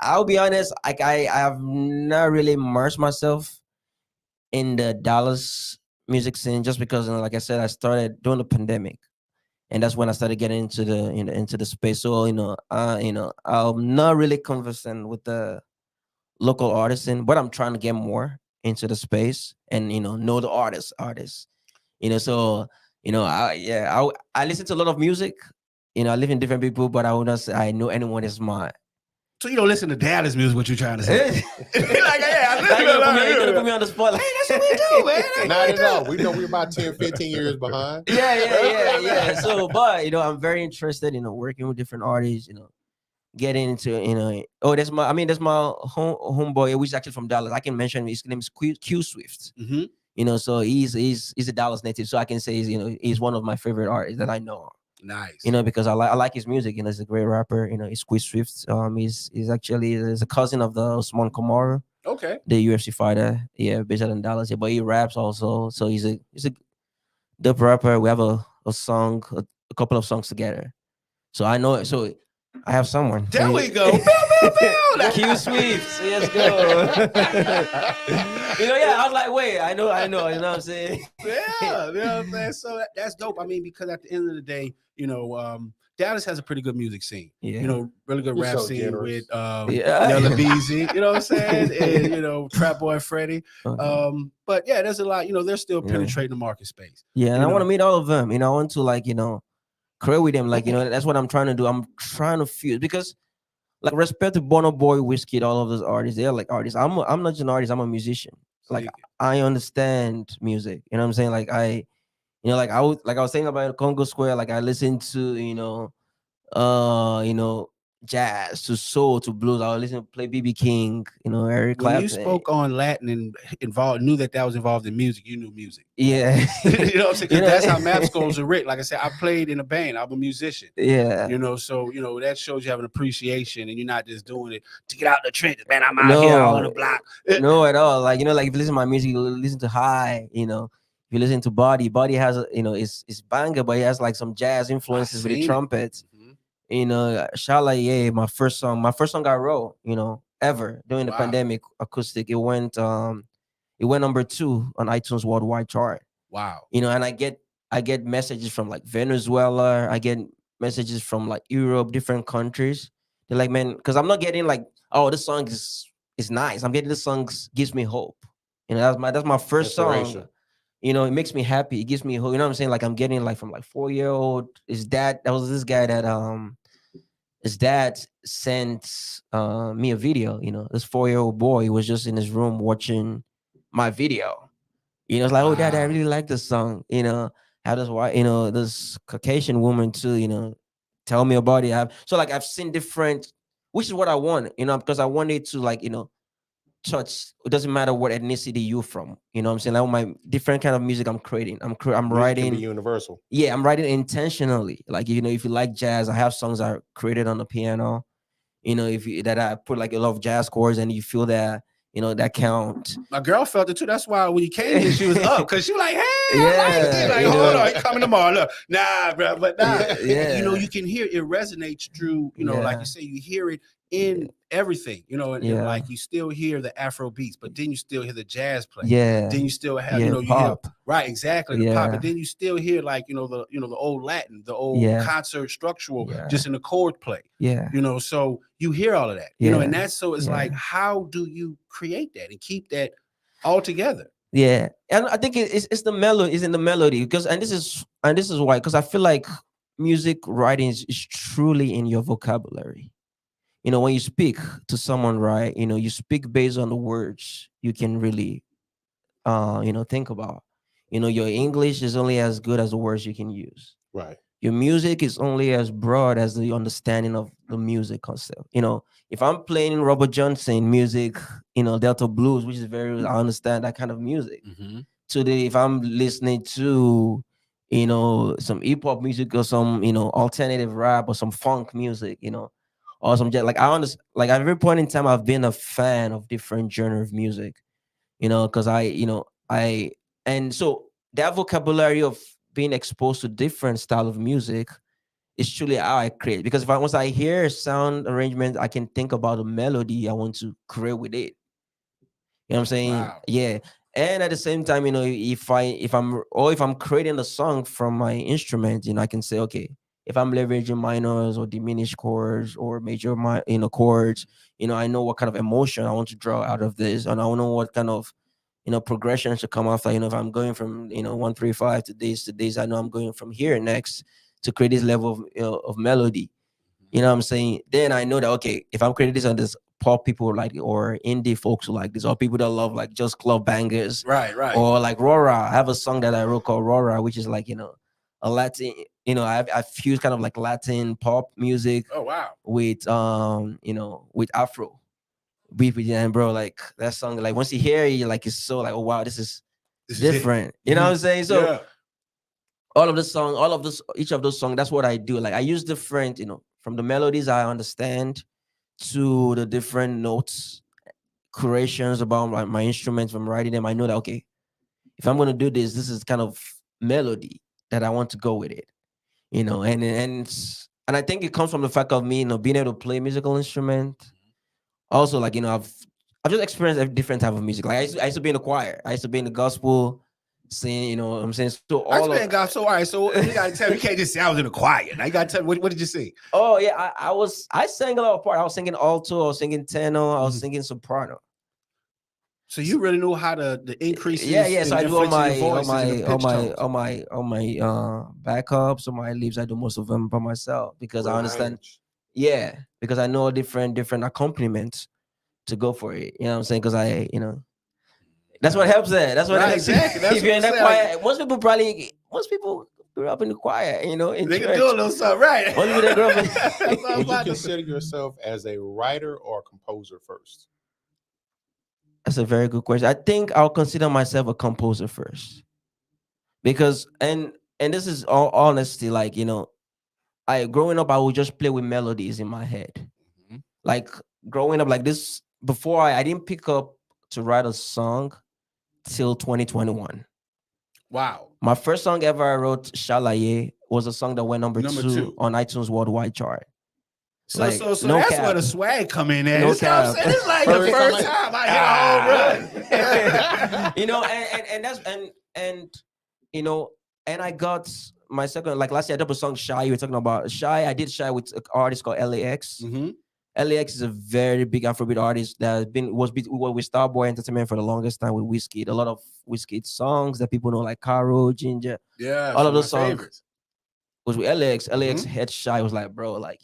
Speaker 2: I'll be honest, like I have not really immersed myself in the Dallas music scene just because, you know, like I said, I started during the pandemic, and that's when I started getting into the, you know, into the space. So, you know, I'm not really conversant with the local artists, but I'm trying to get more into the space and, you know the artists, you know. So, you know, I listen to a lot of music. You know, I live in different people, but I would not say I know anyone is mine.
Speaker 3: So you don't listen to Dallas music? What you trying to say? Like, I
Speaker 2: you're gonna put me on the spot. Like,
Speaker 3: hey, that's what we do, man.
Speaker 1: Not at all. We know we're about 10, 15 years behind.
Speaker 2: So, but, you know, I'm very interested in, you know, working with different artists. You know, getting into, you know, that's my homeboy, which is actually from Dallas. I can mention his name is Q Swift. You know, so he's a Dallas native, so I can say he's one of my favorite artists that I know.
Speaker 3: Nice.
Speaker 2: You know, because I like his music. You know, he's a great rapper. You know, he's Q Swift. He's actually a cousin of the Usman Kamaru.
Speaker 3: Okay.
Speaker 2: The UFC fighter. Yeah, based out in Dallas. Yeah, but he raps also. So he's a dope rapper. We have a couple of songs together. So I know it. So I have someone.
Speaker 3: There we go.
Speaker 2: Q Swift. Let's go. You know, I was like, wait, I know, you know what I'm saying?
Speaker 3: Yeah, you know what I'm saying? So that's dope. I mean, because at the end of the day, you know, Dallas has a pretty good music scene.
Speaker 2: Yeah.
Speaker 3: You know, really good
Speaker 1: You're
Speaker 3: rap
Speaker 1: so
Speaker 3: scene
Speaker 1: generous.
Speaker 3: with
Speaker 2: Yeah.
Speaker 3: Yella Beezy, you know what I'm saying? And you know, Trap Boy Freddy.
Speaker 2: Okay.
Speaker 3: But yeah, there's a lot, you know, they're still
Speaker 2: Yeah.
Speaker 3: penetrating the market space.
Speaker 2: Yeah, and
Speaker 3: you
Speaker 2: I want to
Speaker 3: know.
Speaker 2: meet all of them. You know, I want to like, you know, create with them. Like, you know, that's what I'm trying to do. I'm trying to fuse because like respect to Bono Boy, Whiskey, all of those artists, they're like artists. I'm not just an artist, I'm a musician. Like I understand music. You know what I'm saying? Like you know, like I was saying about Congo Square, like I listen to, you know, jazz to soul to blues. I would listen to play BB King, you know, Eric
Speaker 3: When
Speaker 2: Clapton.
Speaker 3: you spoke on Latin and knew that was involved in music, you knew music.
Speaker 2: Yeah.
Speaker 3: You know what I'm saying? Because
Speaker 2: You know?
Speaker 3: that's how maps goals are written. Like I said, I played in a band. I'm a musician.
Speaker 2: Yeah.
Speaker 3: You know, so you know that shows you have an appreciation, and you're not just doing it to get out the trenches. Man, I'm out here on the block.
Speaker 2: No, at all. Like, you know, like if you listen to my music, you listen to High, you know, if you listen to Body has a, you know, it's banger, but it has like some jazz influences with the trumpets. You know, Shalaye, my first song I wrote, you know, ever during the pandemic, acoustic. It went number 2 on iTunes worldwide chart.
Speaker 3: Wow.
Speaker 2: You know, and I get messages from like Venezuela, I get messages from like Europe, different countries. They're like, man, because I'm not getting like, oh, this song is nice. I'm getting this song gives me hope. You know, that's my first song. You know, it makes me happy. It gives me hope. You know what I'm saying? Like I'm getting like from like 4-year-old. That was this guy that his dad sent me a video. You know, this 4-year-old boy was just in his room watching my video. You know, it's like, oh, Dad, I really like this song. You know, how does why, you know, this Caucasian woman too, you know, tell me about it. So like I've seen different, which is what I want, you know, because I wanted to like, you know, touch. It doesn't matter what ethnicity you're from. You know what I'm saying? Like my different kind of music I'm creating. I'm writing.
Speaker 1: Can be universal. Yeah,
Speaker 2: I'm writing intentionally. Like, you know, if you like jazz, I have songs I created on the piano. You know, that I put like a lot of jazz chords, and you feel that, you know, that count.
Speaker 3: My girl felt it too. That's why when you came here, she was up because she was like, "Hey,
Speaker 2: Yeah,
Speaker 3: I like it." Like,
Speaker 2: you
Speaker 3: hold
Speaker 2: know.
Speaker 3: on, he coming tomorrow. Look, nah, bro, but nah.
Speaker 2: Yeah.
Speaker 3: You know, you can hear it resonates through. You know, like you say, you hear it in everything. You know, and like you still hear the Afro beats, but then you still hear the jazz play.
Speaker 2: Yeah.
Speaker 3: Then you still have, you know,
Speaker 2: pop.
Speaker 3: you hear right, exactly the pop, but then you still hear like the old Latin, the old concert structural, just in the chord play.
Speaker 2: Yeah.
Speaker 3: You know, so you hear all of that. You know, and that's so it's like, how do you create that and keep that all together?
Speaker 2: Yeah, and I think it's the melody, is in the melody, because and this is why, because I feel like music writing is truly in your vocabulary. You know, when you speak to someone, right? You know, you speak based on the words you can really, you know, think about. You know, your English is only as good as the words you can use.
Speaker 1: Right.
Speaker 2: Your music is only as broad as the understanding of the music concept. You know, if I'm playing Robert Johnson music, you know, Delta blues, which is I understand that kind of music. Today, if I'm listening to, you know, some hip hop music or some, you know, alternative rap or some funk music, you know, or some like I understand. Like at every point in time, I've been a fan of different genre of music, you know, because and so that vocabulary of being exposed to different style of music is truly how I create. Because once I hear sound arrangement, I can think about a melody I want to create with it. You know what I'm saying?
Speaker 3: Wow.
Speaker 2: Yeah. And at the same time, you know, if I'm creating a song from my instrument, you know, I can say, okay, if I'm leveraging minors or diminished chords or major chords, you know, I know what kind of emotion I want to draw out of this, and I know what kind of, you know, progression should come after. You know, if I'm going from, you know, 135 to this, I know I'm going from here next to create this level of, you know, of melody. You know what I'm saying? Then I know that, okay, if I'm creating this on this, pop people like it, or indie folks who like this, or people that love like just club bangers,
Speaker 3: right,
Speaker 2: or like Rora. I have a song that I wrote called Rora, which is like, you know, a Latin, you know, I fuse kind of like Latin pop music.
Speaker 3: Oh wow.
Speaker 2: With you know, with Afro beat, and bro, like that song, like once you hear it, you're like, it's so like, oh wow, this is different. You know what I'm saying? So all of this, each of those songs, that's what I do. Like I use different, you know, from the melodies I understand to the different notes, creations about my instruments. From writing them, I know that, okay, if I'm going to do this is kind of melody that I want to go with it, you know, and I think it comes from the fact of me, you know, being able to play musical instrument. Also, like, you know, I've just experienced a different type of music. Like I used to be in the choir. I used to be in the gospel, sing, you know what I'm saying? So
Speaker 3: I
Speaker 2: all
Speaker 3: spent golf. So all right, so you gotta tell me, you can't just say I was in the choir. Now you gotta tell me what did you sing?
Speaker 2: Oh yeah, I sang a lot of part. I was singing alto, I was singing tenor, I was singing soprano.
Speaker 3: So you really know how the increases.
Speaker 2: Yeah. So I do all my backups, all my leaves. I do most of them by myself because I understand. Yeah, because I know different accompaniments to go for it. You know what I'm saying? Because that's what helps there. That's what helps.
Speaker 3: Exactly. That's
Speaker 2: if you're in
Speaker 3: what
Speaker 2: the
Speaker 3: I'm
Speaker 2: choir, most people grew up in the choir. You know, in
Speaker 3: they
Speaker 2: church.
Speaker 3: can do a little something, right?
Speaker 2: Most people that grew up in
Speaker 1: Would you consider yourself as a writer or a composer first?
Speaker 2: That's a very good question. I think I'll consider myself a composer first, because and this is all honesty. Like growing up, I would just play with melodies in my head. Like growing up like this, before I didn't pick up to write a song till 2021.
Speaker 3: Wow.
Speaker 2: My first song ever I wrote, Shalaye, was a song that went number two on iTunes worldwide chart.
Speaker 3: So
Speaker 2: Like,
Speaker 3: that's
Speaker 2: no
Speaker 3: where
Speaker 2: cap.
Speaker 3: the swag come in at.
Speaker 2: No
Speaker 3: It's, what I'm saying? It's like the first time I hit a home run.
Speaker 2: And I got my second, like last year I dropped a song Shy. You were talking about Shy. I did Shy with an artist called LAX. LAX is a very big Afrobeat artist that was with Starboy Entertainment for the longest time with Wizkid. A lot of Wizkid songs that people know, like Caro, Ginger.
Speaker 3: Yeah,
Speaker 2: all of those songs
Speaker 3: favorites.
Speaker 2: Was with LAX. LAX head Shy was like, bro, like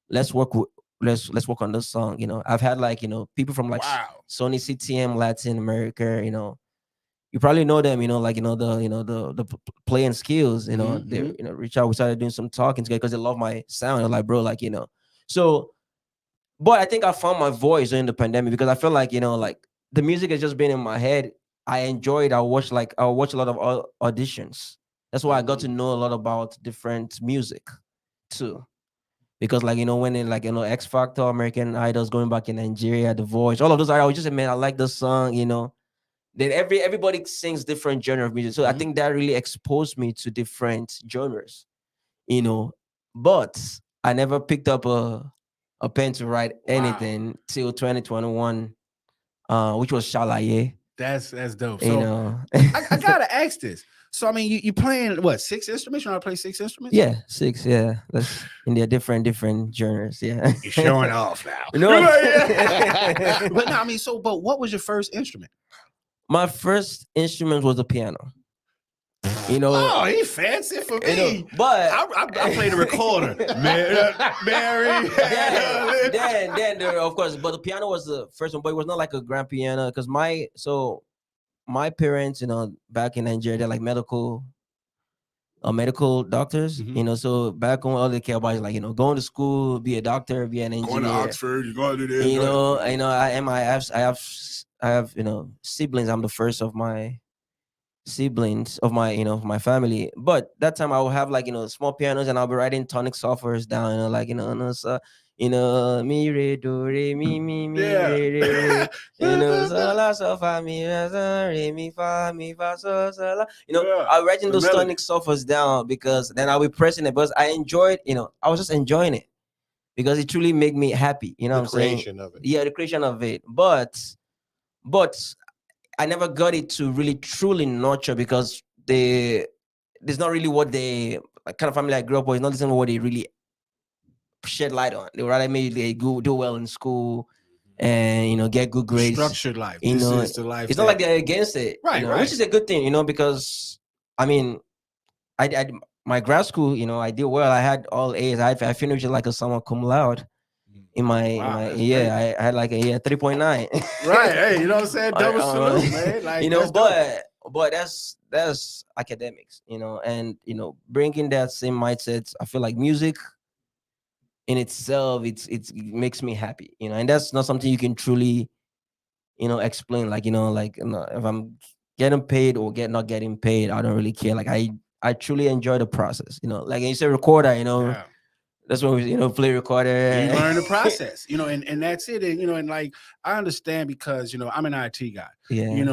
Speaker 2: let's work on this song. I've had people from like Sony CTM Latin America. You probably know them. The playing skills. They reach out. We started doing some talking together because they love my sound. They're like, bro, so. But I think I found my voice during the pandemic because I feel like the music has just been in my head. I enjoyed. I watch a lot of auditions. That's why I got to know a lot about different music too. Because when in X Factor, American Idols, going back in Nigeria, The Voice, all of those, I was just say, man, I like this song. Then everybody sings different genre of music, so I think that really exposed me to different genres. But I never picked up a pen to write anything till 2021, which was Shalaye.
Speaker 3: That's dope. So I gotta ask this. So I mean, you playing what, 6 instruments? You know how to play 6 instruments?
Speaker 2: Yeah, 6. Yeah, that's in their different genres. Yeah,
Speaker 3: you're showing off now. But no, I mean, but what was your first instrument?
Speaker 2: My first instrument was the piano.
Speaker 3: Oh, he fancy for me.
Speaker 2: But
Speaker 3: I played a recorder. Mary.
Speaker 2: Then of course, but the piano was the first one, but it was not like a grand piano because my parents, back in Nigeria, they're like medical doctors. So back home, all they care about is going to school, be a doctor, be an engineer.
Speaker 3: Going to Oxford, you going to do this.
Speaker 2: I have siblings. I'm the first of my siblings of my family, but that time I will have small pianos and I'll be writing tonic softwares down, mi re do re mi re re so la so fa mi re mi fa so la. I'm writing those tonic softwares down because then I'll be pressing it because I enjoyed. I was just enjoying it because it truly made me happy. The creation of it. Yeah, the creation of it, but I never got it to really truly nurture because there's not really what kind of family I grew up with. It's not listening to what they really shed light on. They rather maybe they do well in school and get good grades.
Speaker 3: Structured life. This is the life.
Speaker 2: It's not like they're against it, right? Which is a good thing, because I mean, I my grad school, I did well. I had all A's. I finished like a summa cum laude. In my I had like a 3.9.
Speaker 3: Right. Hey, you know what I'm saying? Double salute, man. Like,
Speaker 2: but that's academics, and bringing that same mindset. I feel like music in itself, it makes me happy, and that's not something you can truly, explain. If I'm getting paid or not getting paid, I don't really care. Like I truly enjoy the process, like you said, recorder,
Speaker 3: Yeah.
Speaker 2: That's when we, play recorder.
Speaker 3: You learn the process, and that's it. And, and like, I understand because, I'm an IT guy, and,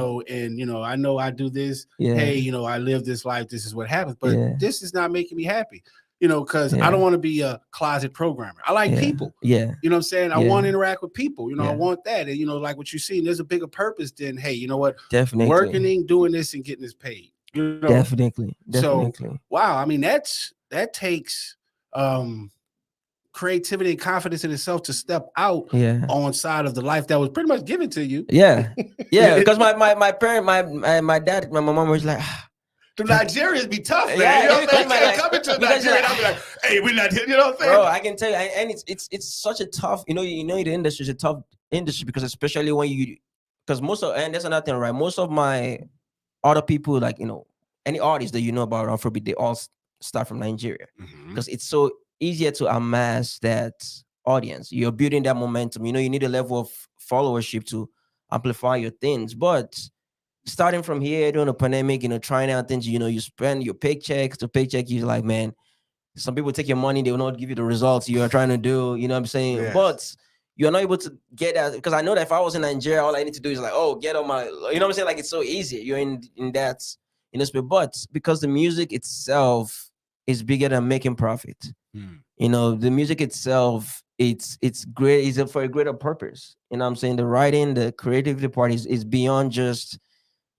Speaker 3: I know I do this. Yeah. Hey, I live this life. This is what happens, but this is not making me happy. you know, because I don't want to be a closet programmer. I like people.
Speaker 2: Yeah.
Speaker 3: You know what I'm saying? I want to interact with people. You know, I want that. And, you know, like what you see, there's a bigger purpose than, hey, you know what?
Speaker 2: Definitely.
Speaker 3: Working, doing this and getting this paid. You know?
Speaker 2: Definitely.
Speaker 3: So, wow. I mean, that takes creativity and confidence in itself to step out on side of the life that was pretty much given to you.
Speaker 2: Yeah. Yeah. Because my parent, my dad, my mom was like,
Speaker 3: the Nigerians be tough, man. Yeah, you know what I'm saying? Coming to Nigeria, I'll be like, hey, we're not here. You know what I'm saying?
Speaker 2: Bro, I can tell you, and it's such a tough, you know, the industry is a tough industry because especially when because most of, and that's another thing, right? Most of my other people, like, you know, any artists that you know about Afrobeat, they all start from Nigeria because it's so easier to amass that audience. You're building that momentum. You know, you need a level of followership to amplify your things, but starting from here during the pandemic, you know, trying out things, you know, you spend your paycheck to paycheck. You're like, man, some people take your money, they will not give you the results you are trying to do. You know what I'm saying? Yes. But you're not able to get that, because I know that if I was in Nigeria, all I need to do is like, oh, get on my, you know what I'm saying? Like, it's so easy. You're in that, in this, but because the music itself is bigger than making profit. You know, the music itself, it's great. It's for a greater purpose. You know what I'm saying? The writing, the creativity part is beyond just,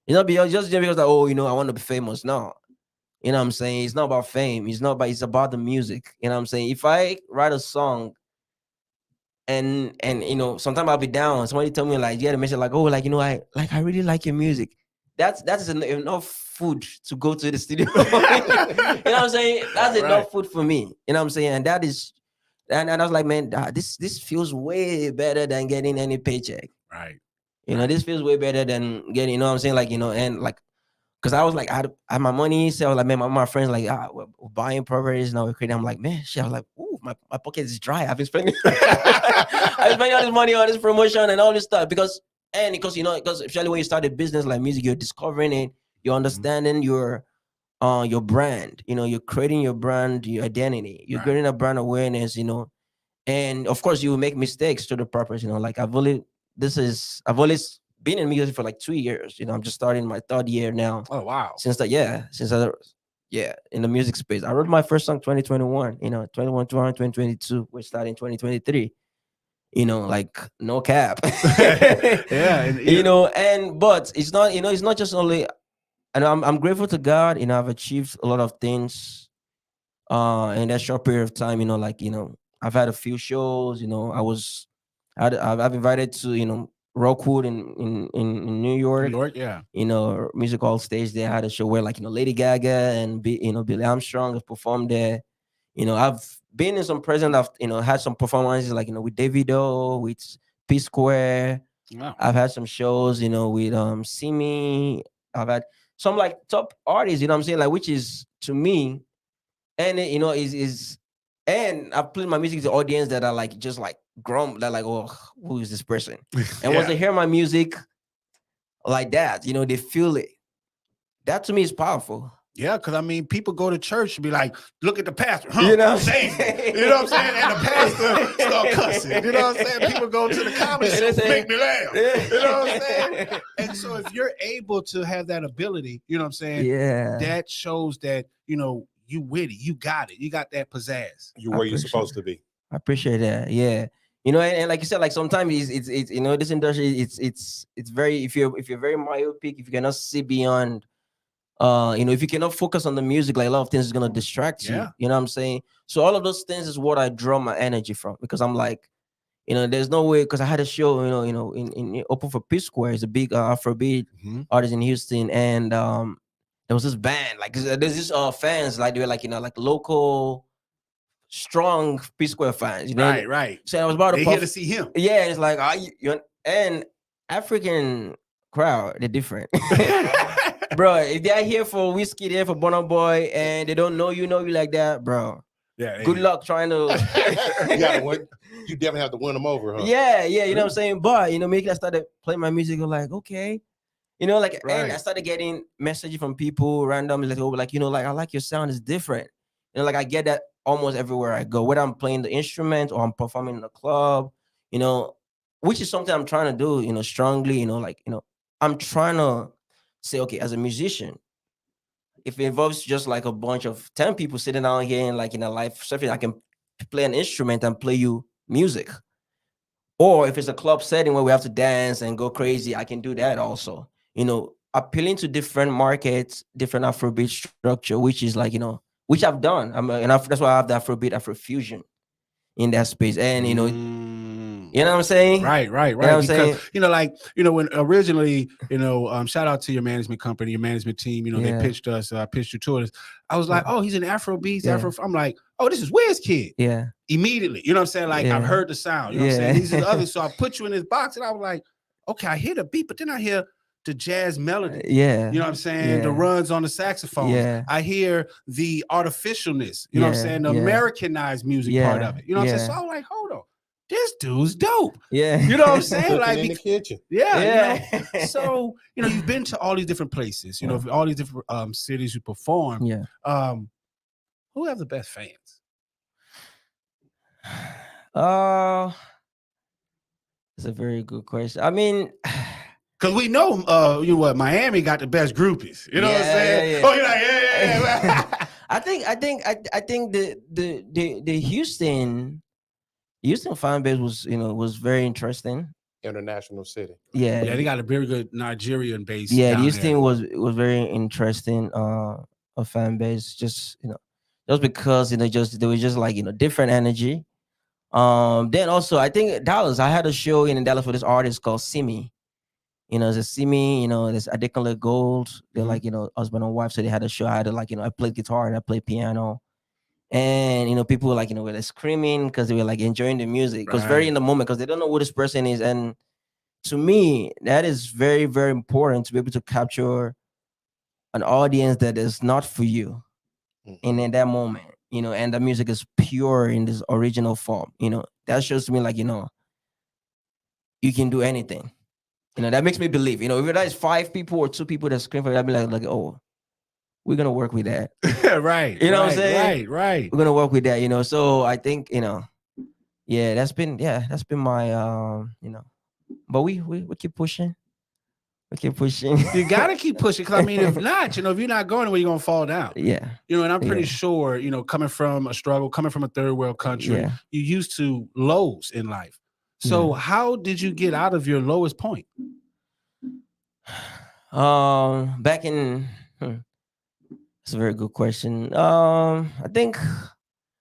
Speaker 2: you know, just because like, oh, you know, I want to be famous. No, you know what I'm saying? It's not about fame. It's about the music. You know what I'm saying? If I write a song and you know, sometimes I'll be down. Somebody tell me like, you had a message like, oh, like, you know, I really like your music. That's enough food to go to the studio. You know what I'm saying? That's enough food for me. You know what I'm saying? And that is, and I was like, man, this feels way better than getting any paycheck.
Speaker 3: Right.
Speaker 2: You know, this feels way better than getting, you know what I'm saying? Like, you know, and like, because I was like, I had my money. So I was like, man, my friends like, we're buying properties now, we're creating. I'm like, man, shit. I was like, ooh, my pocket is dry. I've been spending, I've been spending all this money on this promotion and all this stuff because you know, because especially when you start a business like music, you're discovering it, you're understanding your brand. You know, you're creating your brand, your identity. You're creating a brand awareness. You know, and of course you will make mistakes to the purpose. You know, like I've always been in music for like 2 years. You know, I'm just starting my 3rd year now.
Speaker 3: Oh wow!
Speaker 2: Since in the music space, I wrote my first song 2021. You know, 2022. We're starting 2023. You know, like no cap. You know, but it's not. You know, it's not just only. And I'm grateful to God. You know, I've achieved a lot of things. In that short period of time. You know, like, you know, I've had a few shows. You know, I've invited to, you know, Rockwood in New York.
Speaker 3: New York, yeah.
Speaker 2: You know, music hall stage. They had a show where, like, you know, Lady Gaga and Billy Armstrong have performed there. You know, I've been in some present. I've, you know, had some performances like, you know, with Davido, with P Square.
Speaker 3: Wow.
Speaker 2: I've had some shows, you know, with Simi. I've had some like top artists. You know what I'm saying? Like, which is to me, and you know, is and I've played my music to the audience that are like just like they're like, oh, who is this person? And once they hear my music like that, you know, they feel it. That to me is powerful.
Speaker 3: Yeah, because I mean, people go to church and be like, look at the pastor, huh?
Speaker 2: You know,
Speaker 3: you know what I'm saying? And the pastor start cussing. You know what I'm saying? People go to the comedy show, make me laugh. You know what I'm saying? And so if you're able to have that ability, you know what I'm saying?
Speaker 2: Yeah.
Speaker 3: That shows that, you know, you witty, you got it. You got that pizzazz.
Speaker 1: You're where you're supposed to be.
Speaker 2: I appreciate that. Yeah. You know, and like you said, like sometimes it's you know, this industry, it's very, if you're very myopic, if you cannot see beyond, you know, if you cannot focus on the music, like a lot of things is gonna distract you. You know what I'm saying? So all of those things is what I draw my energy from, because I'm like, you know, there's no way, because I had a show, you know, in open for P Square, is a big afrobeat artist in Houston, and there was this band, like there's this fans, like they were like, you know, like local strong P Square fans, you know,
Speaker 3: right.
Speaker 2: So I was about to
Speaker 3: here to see him.
Speaker 2: Yeah, it's like, and African crowd, they're different. Bro, if they're here for whiskey, they're here for Burna Boy, and they don't know you like that, bro.
Speaker 3: Yeah.
Speaker 2: Good luck trying to.
Speaker 1: You definitely have to win them over, huh?
Speaker 2: Yeah. You know what I'm saying? But, you know, maybe I started playing my music, I'm like, okay. You know, like, and I started getting messages from people randomly, like, you know, like, I like your sound, is different. You know, like I get that almost everywhere I go, whether I'm playing the instrument or I'm performing in the club, you know, which is something I'm trying to do, you know, strongly, you know, like, you know, I'm trying to say, okay, as a musician, if it involves just like a bunch of 10 people sitting down here and like in a live setting, I can play an instrument and play you music. Or if it's a club setting where we have to dance and go crazy, I can do that also. You know, appealing to different markets, different Afrobeat structure, which is like, you know, which I've done. That's why I have the Afrobeat, Afrofusion in that space. And, you know, you know what I'm saying?
Speaker 3: Right.
Speaker 2: You know what I'm saying?
Speaker 3: Because, you know, like, you know, when originally, you know, shout out to your management company, your management team, you know, they pitched us, pitched you to us. I was like, oh, he's an Afrobeat, Afro. I'm like, oh, this is WizKid.
Speaker 2: Yeah.
Speaker 3: Immediately. You know what I'm saying? Like, I've heard the sound. You know what I'm saying? These are the others. So I put you in this box and I was like, okay, I hear the beat, but then I hear the jazz melody.
Speaker 2: Yeah.
Speaker 3: You know what I'm saying? The runs on the saxophone.
Speaker 2: Yeah.
Speaker 3: I hear the artificialness. You know what I'm saying? The Americanized music part of it. You know what I'm saying? So I'm like, hold on. This dude's dope.
Speaker 2: Yeah.
Speaker 3: You know what I'm saying? Like
Speaker 1: in the kitchen.
Speaker 3: Yeah. You know? So, you know, you've been to all these different places, you know, all these different cities you perform.
Speaker 2: Yeah.
Speaker 3: Who have the best fans?
Speaker 2: It's a very good question. I mean,
Speaker 3: because we know you know what, Miami got the best groupies. You know what I'm saying? Oh, you're like, yeah.
Speaker 2: I think the Houston fan base was very interesting.
Speaker 1: International city.
Speaker 2: Yeah,
Speaker 3: they got a very good Nigerian-based.
Speaker 2: Yeah, the Houston was very interesting a fan base. Just because they were just like different energy. Then also I think Dallas. I had a show in Dallas for this artist called Simi. There's a Simi. There's Adekunle Gold. They're like husband and wife. So they had a show. I had to I played guitar and I played piano. And people were like were screaming because they were like enjoying the music. It was very in the moment because they don't know who this person is. And to me, that is very, very important to be able to capture an audience that is not for you. And in that moment, and the music is pure in this original form. That shows to me like you can do anything. That makes me believe. If that is 5 people or 2 people that scream for it, I'd be like, oh, we're gonna work with that.
Speaker 3: Right.
Speaker 2: You know what I'm saying?
Speaker 3: Right.
Speaker 2: We're gonna work with that, So I think, that's been my but we keep pushing. We keep pushing.
Speaker 3: You gotta keep pushing because I mean, if not, if you're not going anywhere, you're gonna fall down.
Speaker 2: Yeah.
Speaker 3: And I'm pretty sure, coming from a struggle, coming from a third world country, you used to lows in life. So how did you get out of your lowest point?
Speaker 2: Back in That's a very good question. I think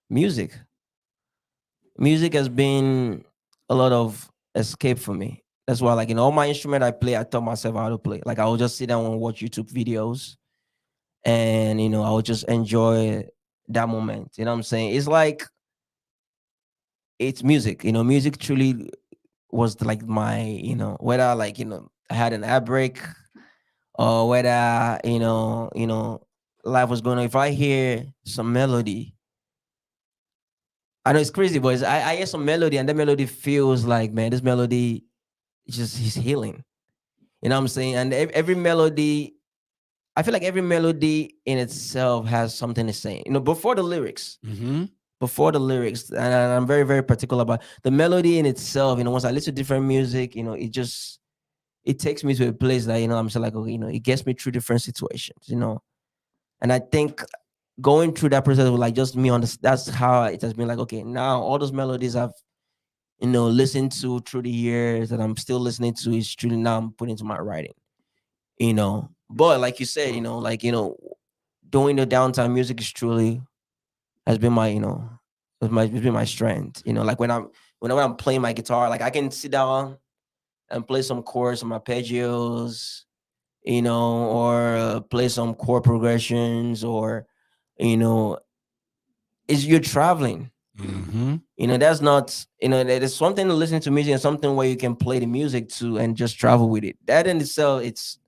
Speaker 2: music has been a lot of escape for me. That's why, like, all my instrument I play, I taught myself how to play. Like, I would just sit down and watch YouTube videos, and I would just enjoy that moment. You know what I'm saying? It's like it's music. Music truly was like my, whether like I had an ad break or whether life was going on. If I hear some melody, I know it's crazy, but I hear some melody and that melody feels like, man, this melody is healing. You know what I'm saying? And every melody, I feel like every melody in itself has something to say. Before the lyrics. Before the lyrics, and I'm very, very particular about the melody in itself. Once I listen to different music, it takes me to a place that, I'm just like, okay, it gets me through different situations, And I think going through that process with like just me on this, that's how it has been like, okay, now all those melodies I've, listened to through the years that I'm still listening to is truly now I'm putting into my writing, But like you said, doing the downtime music is truly has been my, it's been my strength. Like whenever I'm playing my guitar, like I can sit down and play some chords, some arpeggios, or play some chord progressions, or, you're traveling. That's not, there's something to listen to music and something where you can play the music to and just travel with it. That in itself, it's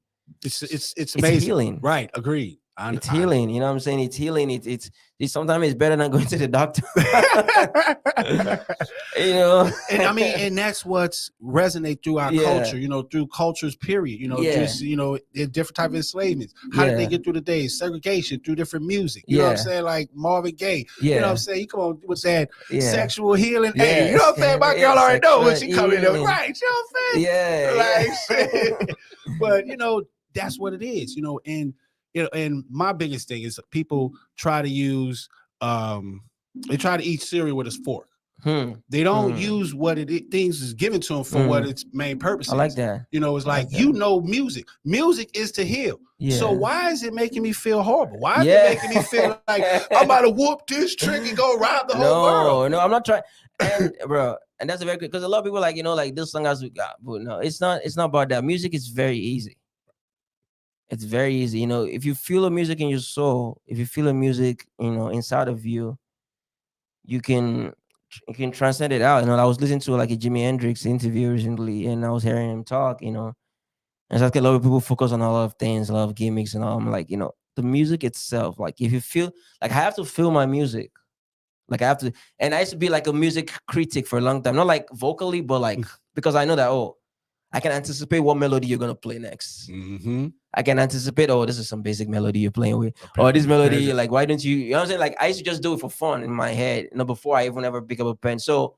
Speaker 3: amazing.
Speaker 2: Healing.
Speaker 3: Right. Agreed.
Speaker 2: It's healing, you know what I'm saying? It's healing. It's sometimes it's better than going to the doctor.
Speaker 3: And I mean, and that's what's resonate through our culture, through cultures, period. Just different type of enslavements. How did they get through the days? Segregation through different music. You know what I'm saying? Like Marvin Gaye. You know what I'm saying? You come on with that sexual healing. Hey, you know what I'm saying? My girl already know when she come in there. Right, you know what I'm saying? But that's what it is, and and my biggest thing is people try to use they try to eat cereal with a fork. They don't use what things is given to them for what its main purpose is.
Speaker 2: I like that.
Speaker 3: You know, it's like, music. Music is to heal.
Speaker 2: Yeah.
Speaker 3: So why is it making me feel horrible? Why is it making me feel like I'm about to whoop this trick and go rob the whole world?
Speaker 2: No, I'm not trying. And bro, and that's a very good, because a lot of people like, like this song has we got, but no, it's not about that. Music is very easy. It's very easy. If you feel the music in your soul, if you feel the music, inside of you, you can transcend it out. I was listening to like a Jimi Hendrix interview recently, and I was hearing him talk. And it's like a lot of people focus on a lot of things, a lot of gimmicks, and all. I'm like, the music itself. Like, if you feel like, I have to feel my music, like I have to. And I used to be like a music critic for a long time, not like vocally, but like because I know that I can anticipate what melody you're gonna play next. I can anticipate, this is some basic melody you're playing with. Or this melody, like, why don't you, you know what I'm saying? Like, I used to just do it for fun in my head, before I even ever pick up a pen. So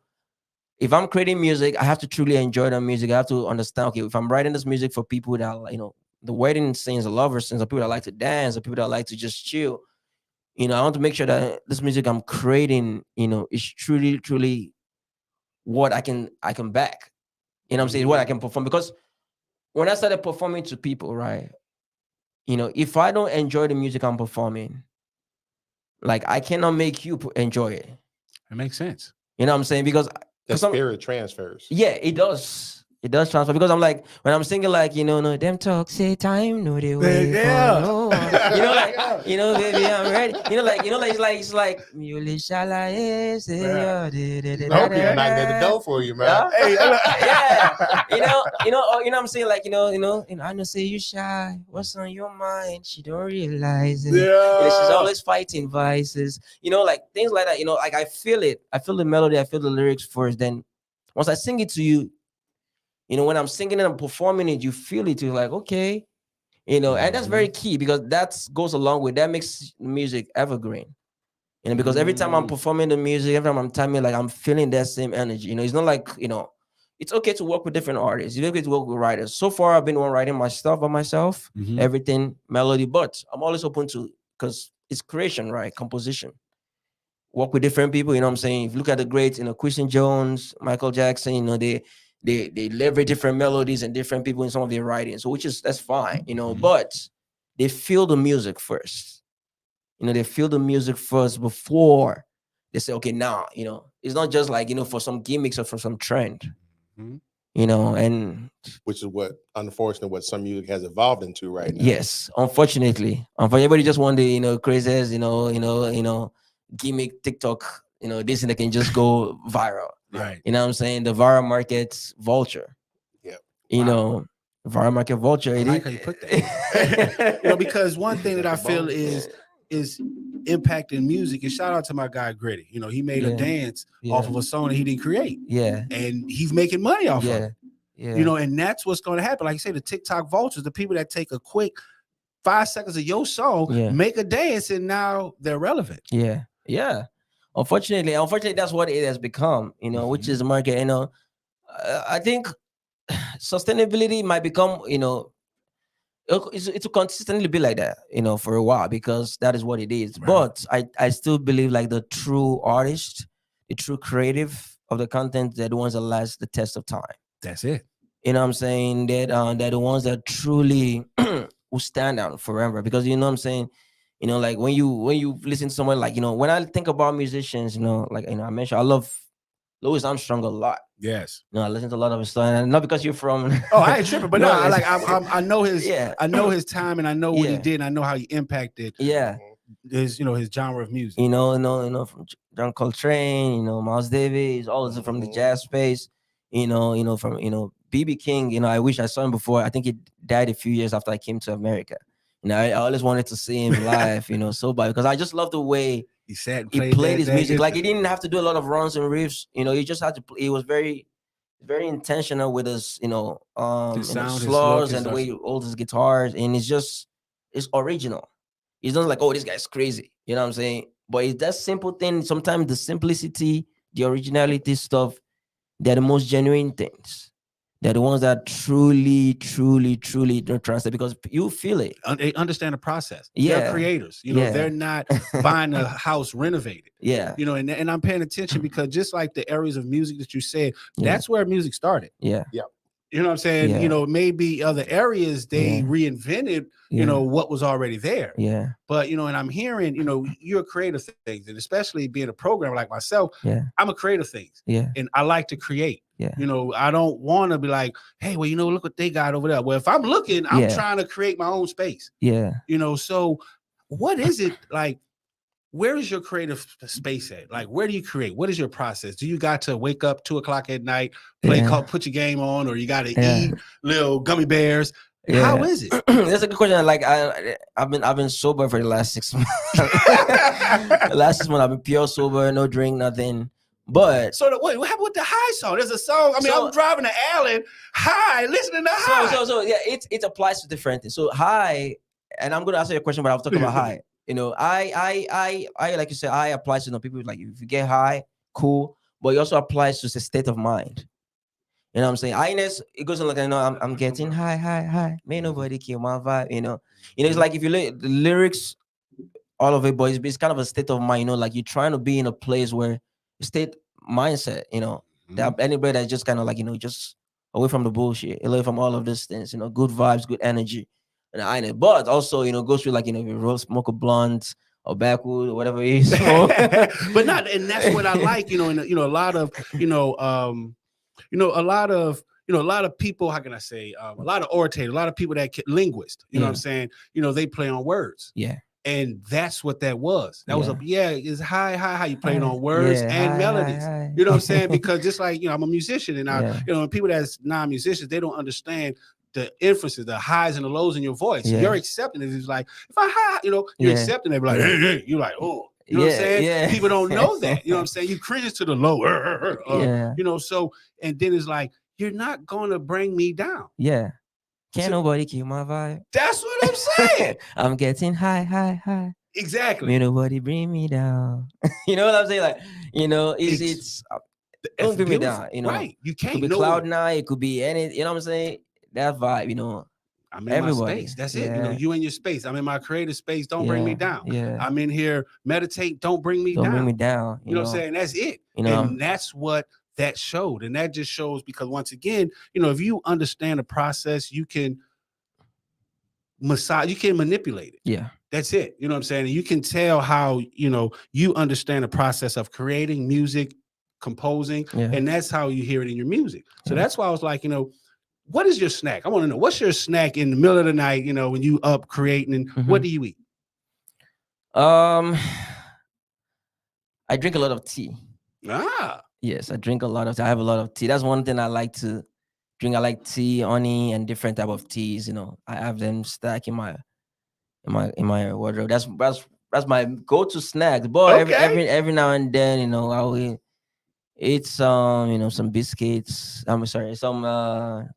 Speaker 2: if I'm creating music, I have to truly enjoy the music. I have to understand, okay, if I'm writing this music for people that, the wedding scenes, the lover scenes, the people that like to dance, the people that like to just chill, I want to make sure that this music I'm creating, is truly, truly what I can back. You know what I'm saying? What I can perform. Because when I started performing to people, right, if I don't enjoy the music I'm performing, like, I cannot make you enjoy it.
Speaker 3: It makes sense.
Speaker 2: You know what I'm saying? Because
Speaker 1: the spirit transfers.
Speaker 2: Yeah, it does. It does transfer, because I'm like, when I'm singing like, no, them talk, say time, no, they wait for no one. Baby, I'm ready. It's like, Multi Shalaye, say
Speaker 1: Hope you're knocking at the door for you, man.
Speaker 2: Hey, yeah. You know what I'm saying? Like, I know say you shy. What's on your mind? She don't realize it.
Speaker 3: Yeah.
Speaker 2: She's always fighting vices. Like things like that. Like, I feel it. I feel the melody. I feel the lyrics first. Then once I sing it to you, when I'm singing it and performing it, you feel it. You're like, okay, and that's very key, because that goes along with that makes music evergreen. Because every time I'm performing the music, every time I'm timing, like, I'm feeling that same energy. It's not like, it's okay to work with different artists. It's okay to work with writers. So far, I've been one writing my stuff by myself, everything melody, but I'm always open to, because it's creation, right? Composition. Work with different people. You know what I'm saying? If you look at the greats, Quincy Jones, Michael Jackson, they leverage different melodies and different people in some of their writings, so that's fine, but they feel the music first. They feel the music first before they say, okay, now, it's not just like, for some gimmicks or for some trend, and
Speaker 1: which is unfortunately what some music has evolved into right now.
Speaker 2: Yes, unfortunately, everybody just want the, craziest, gimmick TikTok, this, and they can just go viral.
Speaker 3: Right.
Speaker 2: You know what I'm saying? The viral market's vulture.
Speaker 1: Yeah.
Speaker 2: Viral market vulture.
Speaker 3: I like how you put that. Because one thing that I feel is impacting music, and shout out to my guy Gritty. He made a dance off of a song that he didn't create.
Speaker 2: Yeah.
Speaker 3: And he's making money off of it.
Speaker 2: Yeah.
Speaker 3: And that's what's going to happen. Like you say, the TikTok vultures, the people that take a quick 5 seconds of your song, make a dance, and now they're relevant.
Speaker 2: Yeah. Yeah. Unfortunately, that's what it has become, which is the market. I think sustainability might become, it will consistently be like that, for a while, because that is what it is. Right. But I still believe, like, the true artist, the true creative of the content, they're the ones that last the test of time.
Speaker 3: That's it.
Speaker 2: You know what I'm saying? That they're the ones that truly will stand out forever, because you know what I'm saying. Like, when you listen to someone, like, when I think about musicians, like, I mentioned, I love Louis Armstrong a lot.
Speaker 3: Yes.
Speaker 2: I listen to a lot of his stuff, and not because you're from.
Speaker 3: I ain't tripping, but I know his. Yeah. I know his time, and I know what he did, and I know how he impacted.
Speaker 2: Yeah.
Speaker 3: His genre of music.
Speaker 2: From John Coltrane, Miles Davis, all of it from the jazz space. From B.B. King. I wish I saw him before. I think he died a few years after I came to America. I always wanted to see him live, so bad, because I just love the way
Speaker 3: he
Speaker 2: played his music. Like, he didn't have to do a lot of runs and riffs. He just had to. He was very, very intentional with his, slurs and the way he holds his guitars, and it's original. It's not like, oh, this guy's crazy. You know what I'm saying? But it's that simple thing. Sometimes the simplicity, the originality stuff, they're the most genuine things. They're the ones that truly don't trust it, because you feel it.
Speaker 3: They understand the process.
Speaker 2: Yeah.
Speaker 3: They're creators. You know, they're not buying a house renovated.
Speaker 2: Yeah.
Speaker 3: You know, and I'm paying attention because just like the areas of music that you said, that's where music started.
Speaker 2: Yeah.
Speaker 1: Yeah.
Speaker 3: You know what I'm saying?
Speaker 2: Yeah.
Speaker 3: You know, maybe other areas they reinvented, you know, what was already there.
Speaker 2: Yeah.
Speaker 3: But, you know, and I'm hearing, you know, you're a creative things, and especially being a programmer like myself, I'm a creative things.
Speaker 2: Yeah.
Speaker 3: And I like to create.
Speaker 2: Yeah.
Speaker 3: You know, I don't want to be like, hey, well, you know, look what they got over there. Well, if I'm looking, I'm trying to create my own space.
Speaker 2: Yeah.
Speaker 3: You know, so what is it like? Where is your creative space at? Like, where do you create? What is your process? Do you got to wake up 2 o'clock at night, play put your game on, or you got to eat little gummy bears?
Speaker 2: Yeah.
Speaker 3: How is it?
Speaker 2: That's a good question. Like I've been sober for the last 6 months. The last 6 months I've been pure sober, no drink, nothing. But
Speaker 3: so what happened with the high song? There's a song. I mean, I'm driving to Allen, high, listening to high.
Speaker 2: So yeah, it applies to different things. So high, and I'm gonna answer your question, but I'll talk about high. You know, I like you said, I applies to people like if you get high, cool, but it also applies to the state of mind. You know what I'm saying? Highness, it goes on like, you know, I'm getting high. May nobody kill my vibe, you know. It's like if you look the lyrics, all of it, but it's kind of a state of mind, you know, like you're trying to be in a place where state mindset, you know, that anybody that's just kind of like, you know, just away from the bullshit, away from all of these things, you know, good vibes, good energy. And I know, but also, you know, goes through like, you know, if you roll, smoke a blunt or backwood or whatever it is.
Speaker 3: But not, and that's what I like, you know, and you know, a lot of, a lot of people, how can I say, a lot of orators, a lot of people that linguists, you know what I'm saying? You know, they play on words.
Speaker 2: Yeah.
Speaker 3: And that's what that was. That was it's high, you playing on words and melodies.
Speaker 2: High.
Speaker 3: You know what I'm saying? Because just like, you know, I'm a musician, and you know, people that's non-musicians, they don't understand the inferences, the highs and the lows in your voice. You're accepting it. It's like, if I high, you know, you're accepting it. Like, hey, you're like, oh, you know what I'm saying?
Speaker 2: Yeah.
Speaker 3: People don't know that. You know what I'm saying? You cringe to the low. You know, so, and then it's like, you're not going to bring me down.
Speaker 2: Yeah. Can't nobody kill my vibe.
Speaker 3: That's what I'm saying.
Speaker 2: I'm getting high.
Speaker 3: Exactly.
Speaker 2: May nobody bring me down. You know what I'm saying? Like, you know, it's don't bring me down. You know,
Speaker 3: right? You can't.
Speaker 2: It could be cloud nine. It could be any. You know what I'm saying? That vibe. You know,
Speaker 3: I'm in my space. That's it. You know, you in your space. I'm in my creative space. Don't bring me down.
Speaker 2: Yeah.
Speaker 3: I'm in here. Meditate. Don't bring me down.
Speaker 2: Don't bring me down.
Speaker 3: You know what I'm saying? That's it.
Speaker 2: You know,
Speaker 3: and that's what that showed. And that just shows because once again, you know, if you understand the process, you can massage, you can manipulate it.
Speaker 2: Yeah.
Speaker 3: That's it. You know what I'm saying? And you can tell how, you know, you understand the process of creating music, composing, and that's how you hear it in your music. So that's why I was like, you know, what is your snack? I want to know, what's your snack in the middle of the night, you know, when you up creating, and what do you eat?
Speaker 2: I drink a lot of tea.
Speaker 3: Yes,
Speaker 2: I drink a lot of tea. I have a lot of tea. That's one thing I like to drink. I like tea, honey, and different type of teas. You know, I have them stacked in my wardrobe. That's my go-to snack. But every now and then, you know, I will eat some, you know, some biscuits. I'm sorry, some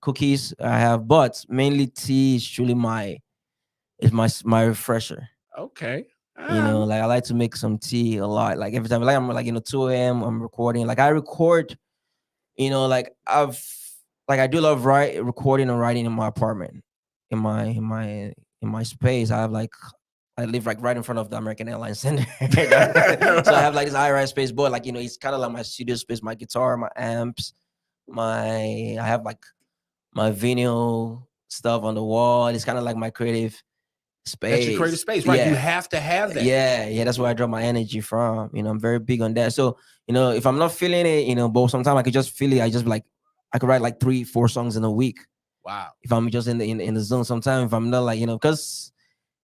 Speaker 2: cookies I have, but mainly tea is truly my refresher.
Speaker 3: Okay.
Speaker 2: You know, like I like to make some tea a lot. Like every time, like I'm like, you know, 2 a.m. I'm recording. Like I record, you know, like I do a lot of recording and writing in my apartment, in my space. I live like right in front of the American Airlines Center. So I have like this high-rise space, but like, you know, it's kind of like my studio space, my guitar, my amps, I have like my vinyl stuff on the wall. It's kind of like my creative space.
Speaker 3: That's your creative space, right? You have to have that.
Speaker 2: Yeah, that's where I draw my energy from. You know, I'm very big on that. So, you know, if I'm not feeling it, you know, but sometimes I could just feel it. I just like, I could write like 3-4 songs in a week.
Speaker 3: Wow.
Speaker 2: If I'm just in the zone. Sometimes if I'm not like, you know, because,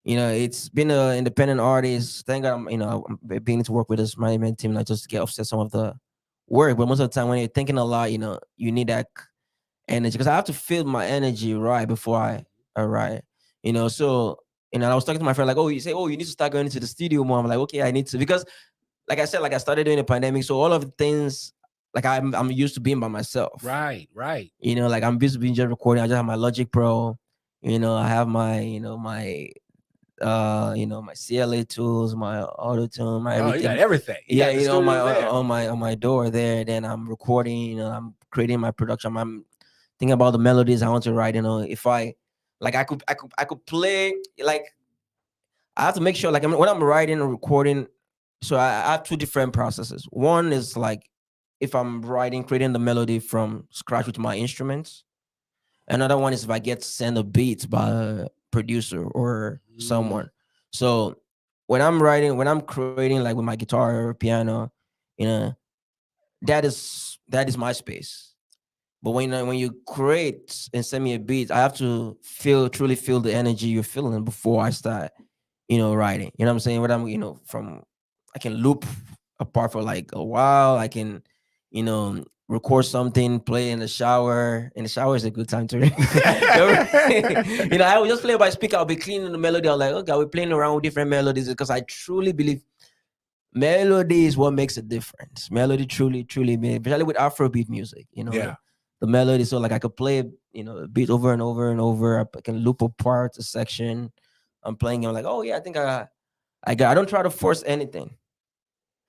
Speaker 2: you know, it's been an independent artist. Thank God I'm beginning to work with this management team, like just to get offset some of the work. But most of the time when you're thinking a lot, you know, you need that energy, because I have to feel my energy right before I write. You know, so, you know, I was talking to my friend, like, oh, you say, oh, you need to start going into the studio more. I'm like, okay, I need to, because like I said, like I started during the pandemic. So all of the things, like I'm used to being by myself.
Speaker 3: Right.
Speaker 2: You know, like I'm used to being just recording. I just have my Logic Pro, you know, I have my, you know, my CLA tools, my auto tune, my everything.
Speaker 3: You got everything.
Speaker 2: You know, on my door there. Then I'm recording, you know, I'm creating my production. I'm think about the melodies I want to write. You know, if I like, I could play like. I have to make sure, like, when I'm writing or recording, so I have two different processes. One is like if I'm writing, creating the melody from scratch with my instruments. Another one is if I get sent a beat by a producer or someone. So when I'm writing, when I'm creating, like with my guitar or piano, you know, that is my space. But when you create and send me a beat, I have to truly feel the energy you're feeling before I start, writing. You know what I'm saying? What I'm, I can loop apart for like a while. I can, record something, play in the shower. In the shower is a good time to, I will just play by speaker. I'll be cleaning the melody. I'm like, okay, we're playing around with different melodies because I truly believe melody is what makes a difference. Melody truly, especially with Afrobeat music, the melody. So like I could play, a beat over and over and over. I can loop apart a section. I'm playing. I'm like, oh yeah, I think I don't try to force anything.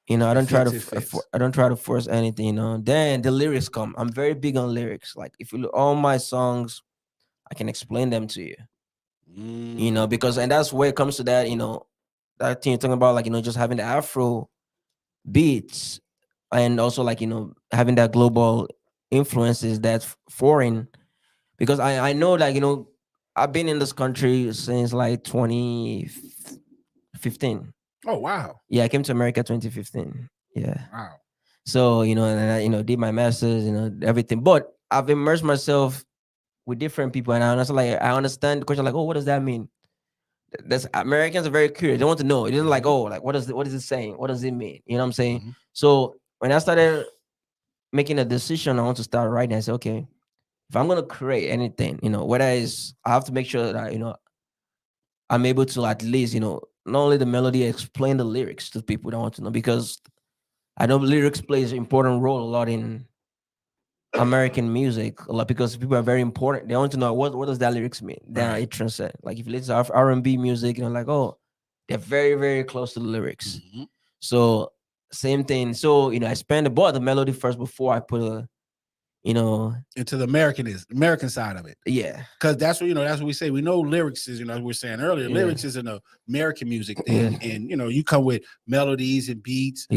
Speaker 2: I don't try to force anything. Then the lyrics come. I'm very big on lyrics. Like if you look all my songs, I can explain them to you. Because and that's where it comes to that. That thing you're talking about, like just having the Afro beats and also like having that global influences that's foreign. Because I know like I've been in this country since like 2015.
Speaker 3: Oh wow.
Speaker 2: Yeah, I came to America 2015. Yeah.
Speaker 3: Wow.
Speaker 2: So and I did my masters, everything. But I've immersed myself with different people, and I understand the question like, oh, what does that mean? That's Americans are very curious. They want to know. It isn't like, oh, like what is it saying? What does it mean? You know what I'm saying? So when I started making a decision, I want to start writing. I said, okay, if I'm gonna create anything, whether it's I have to make sure that I'm able to at least not only the melody, explain the lyrics to people that want to know, because I know lyrics plays an important role a lot in American music a lot, because people are very important. They want to know what does that lyrics mean. Then it transcends. Like if you listen to R&B music, like, oh, they're very, very close to the lyrics. So same thing. So I spend the melody first before I put a
Speaker 3: into the American side of it.
Speaker 2: Yeah,
Speaker 3: because that's what that's what we say. We know lyrics is as we were saying earlier. Lyrics is an American music thing, and you come with melodies and beats.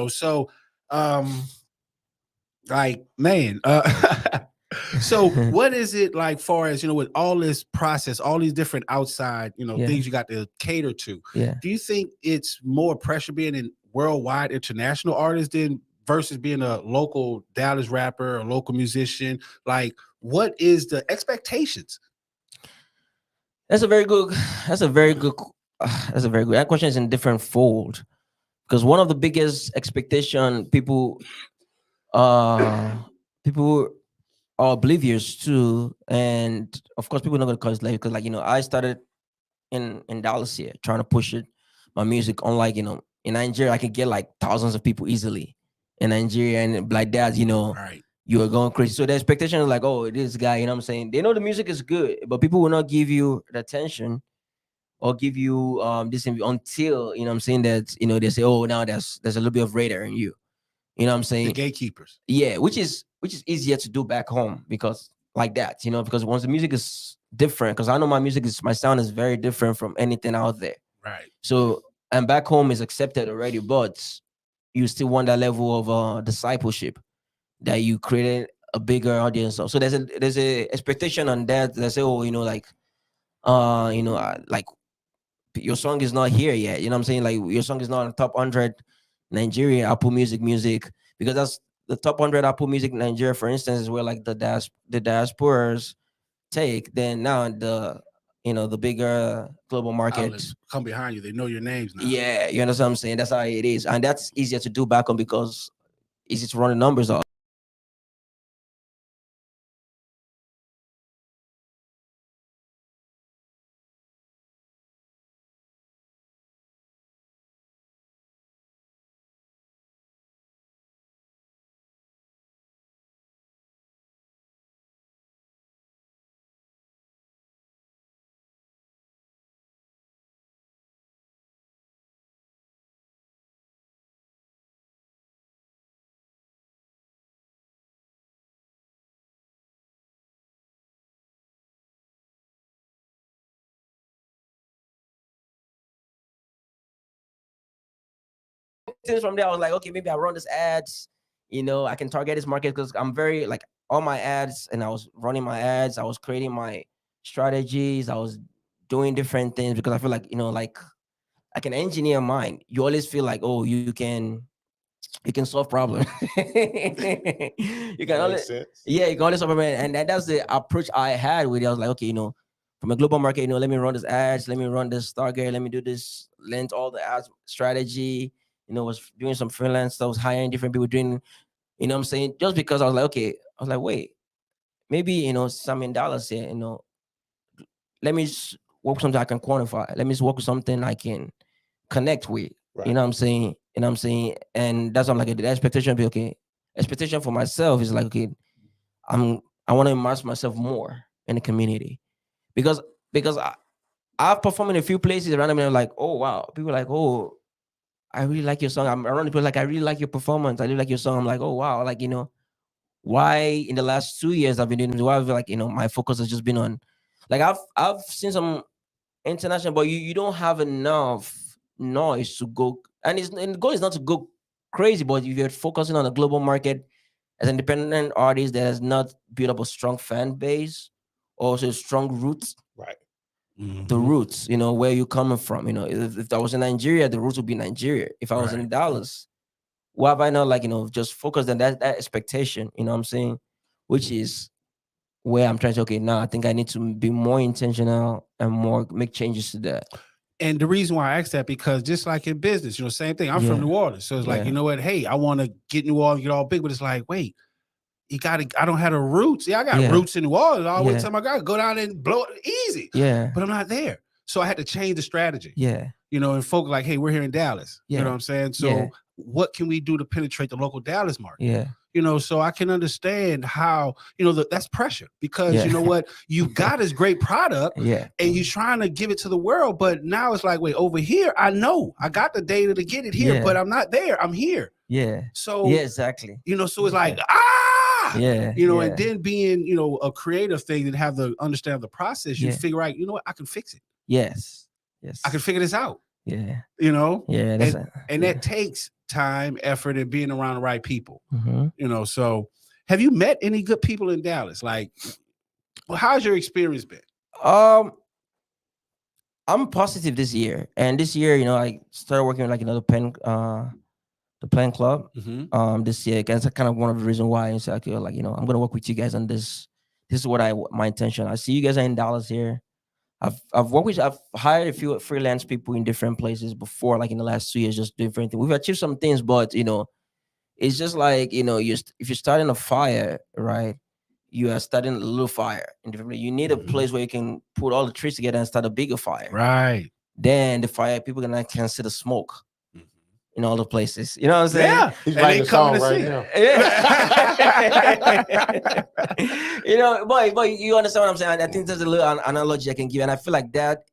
Speaker 3: So like man, so what is it like far as with all this process, all these different outside things you got to cater to? Do you think it's more pressure being a worldwide international artist than versus being a local Dallas rapper or local musician? Like, what is the expectations?
Speaker 2: That's a very good that question is in different fold, because one of the biggest expectation people are oblivious to, and of course people are not gonna cause like, because like I started in Dallas here trying to push my music, unlike in Nigeria I could get like thousands of people easily in Nigeria, and like that you are going crazy. So the expectation is like, oh, this guy, what I'm saying, they know the music is good, but people will not give you the attention or give you this until what I'm saying, that they say, oh, now there's a little bit of radar in you. What I'm saying?
Speaker 3: The gatekeepers.
Speaker 2: Yeah, which is easier to do back home, because like that, because once the music is different, because I know my sound is very different from anything out there.
Speaker 3: Right. So
Speaker 2: and back home is accepted already, but you still want that level of discipleship that you created a bigger audience of. So there's a expectation on that. They say, oh, like your song is not here yet. You know what I'm saying? Like your song is not on top 100 Nigeria Apple Music, because that's the top 100 Apple Music Nigeria, for instance, is where like the diasporas take. Then now the bigger global markets
Speaker 3: come behind you. They know your names now.
Speaker 2: Yeah, you understand what I'm saying? That's how it is, and that's easier to do back on because it's just running numbers off. things from there. I was like, okay, maybe I run this ads, you know, I can target this market because I'm very like all my ads, and I was running my ads, I was creating my strategies, I was doing different things because I feel like, you know, like I can engineer mind. You always feel like, oh, you can solve problems. You can only, yeah, you can only solve problems. And that's the approach I had with it. I was like, okay, you know, from a global market, you know, let me run this ads, let me run this target, let me do this, learn all the ads strategy, you know, was doing some freelance stuff, was hiring different people doing, you know what I'm saying? Just because I was like, okay, I was like, wait, maybe, you know, some in dollars here, you know, let me work with something I can quantify. Let me just work with something I can connect with. Right. You know what I'm saying? You know what I'm saying? And that's what I'm like, the expectation be okay. Expectation for myself is like, okay, I want to immerse myself more in the community. Because I've performed in a few places around me and I'm like, oh wow. People are like, oh, I really like your song. I'm around people like, I really like your performance. I really like your song. I'm like, oh wow, like, you know, why in the last 2 years I've been doing this, why I feel like, you know, my focus has just been on, like I've seen some international, but you don't have enough noise to go, and the goal is not to go crazy, but if you're focusing on the global market as an independent artist that has not built up a strong fan base, also strong roots, right? Mm-hmm. The roots, you know, where you're coming from. You know, if I was in Nigeria, the roots would be Nigeria. If I was in Dallas, why have I not, like, you know, just focused on that expectation, you know what I'm saying? Which is where I'm trying to, okay, now I think I need to be more intentional and more make changes to that.
Speaker 3: And the reason why I asked that, because just like in business, you know, same thing. I'm from New Orleans. So it's like, you know what? Hey, I want to get New Orleans, get all big, but it's like, wait, you got to, I don't have the roots. Yeah, I got roots in New Orleans. I always tell my guy, go down and blow it easy. Yeah. But I'm not there. So I had to change the strategy. Yeah. You know, and folk like, hey, we're here in Dallas. You know what I'm saying? So what can we do to penetrate the local Dallas market? Yeah. You know, so I can understand how, you know, that's pressure, because you know what, you got this great product and you're trying to give it to the world, but now it's like, wait, over here, I know I got the data to get it here, but I'm not there. I'm here. Yeah. So exactly. You know, so it's like, you know, and then being, you know, a creative thing and have the understand the process, you figure out, you know what, I can fix it. Yes. Yes. I can figure this out. Yeah. You know? Yeah. And that takes time, effort, and being around the right people. Mm-hmm. You know, so have you met any good people in Dallas? Like, well, how's your experience been?
Speaker 2: I'm positive this year. And this year, you know, I started working with like another the Pen Club. Mm-hmm. This year. That's kind of one of the reasons why I said, okay, like, you know, I'm gonna work with you guys on this. This is what my intention. I see you guys are in Dallas here. I've hired a few freelance people in different places before, like in the last 2 years, just different things. We've achieved some things, but you know, it's just like, you know, if you're starting a fire, right? You are starting a little fire. You need a place where you can put all the trees together and start a bigger fire. Right. Then the fire, people can see the smoke in all the places. You know what I'm saying? Yeah.
Speaker 1: He's writing a song right now.
Speaker 2: Yeah. You know, boy, you understand what I'm saying? I think there's a little analogy I can give. And I feel like that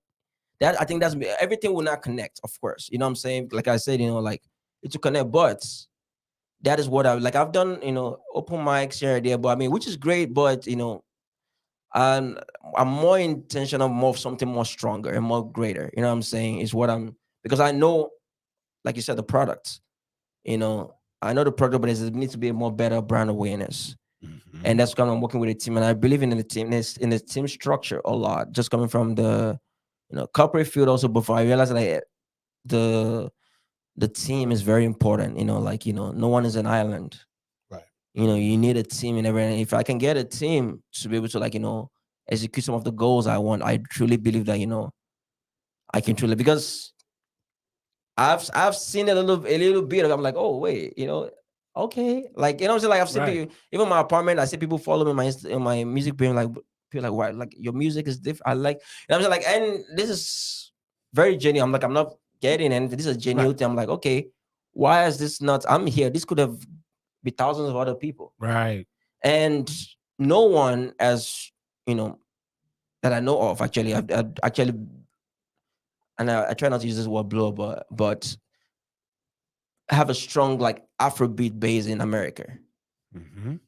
Speaker 2: I think that's everything will not connect, of course. You know what I'm saying? Like I said, you know, like it's to connect, but that is what I've done, you know, open mics here and there, but I mean, which is great, but you know, I'm more intentional, more of something more stronger and more greater. You know what I'm saying? Is what because I know, like you said, the product, you know, I know the product, but it needs to be a more better brand awareness. Mm-hmm. And that's why I'm working with a team. And I believe in the team, in the team structure a lot, just coming from the, you know, corporate field also, before I realized that the team is very important, you know, like, you know, no one is an island. Right. You know, you need a team and everything. If I can get a team to be able to, like, you know, execute some of the goals I want, I truly believe that, you know, I can truly, because I've seen a little bit. I'm like, oh wait, you know, okay, like, you know what I'm saying? Like I've seen people, even my apartment, I see people follow me in my music page, like feel like, why, like your music is different. I like, and I'm just like, and this is very genuine. I'm like, I'm not getting, and this is a genuine thing. I'm like, okay, why is this not? I'm here. This could have been thousands of other people, right? And no one, as you know, that I know of, actually, I've actually. And I try not to use this word blow, but have a strong like Afrobeat base in America. Mm-hmm. You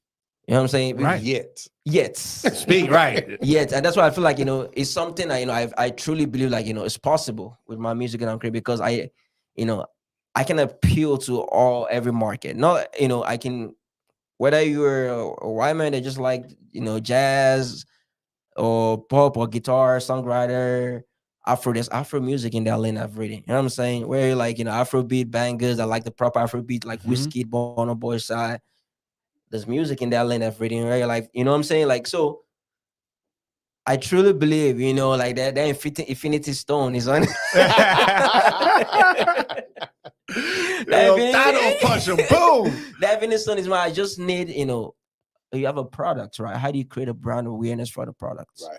Speaker 2: know what I'm saying?
Speaker 1: Right. Yet.
Speaker 2: Speak right. Yet. And that's why I feel like, you know, it's something that, you know, I truly believe, like, you know, it's possible with my music and I'm creating, because I, you know, I can appeal to every market. Not, I can, whether you're a white man that just like, jazz or pop or guitar, songwriter, there's Afro music in that lane I've read. You know what I'm saying? Where you're like, Afrobeat bangers, I like the proper Afrobeat, like Whiskey, Bono Boy side. There's music in that lane I've read. Where you're like, you know what I'm saying? Like, so I truly believe, like that infinity stone is on.
Speaker 3: That punch him, boom.
Speaker 2: That infinity stone is why I just need, you have a product, right? How do you create a brand awareness for the product?
Speaker 1: Right.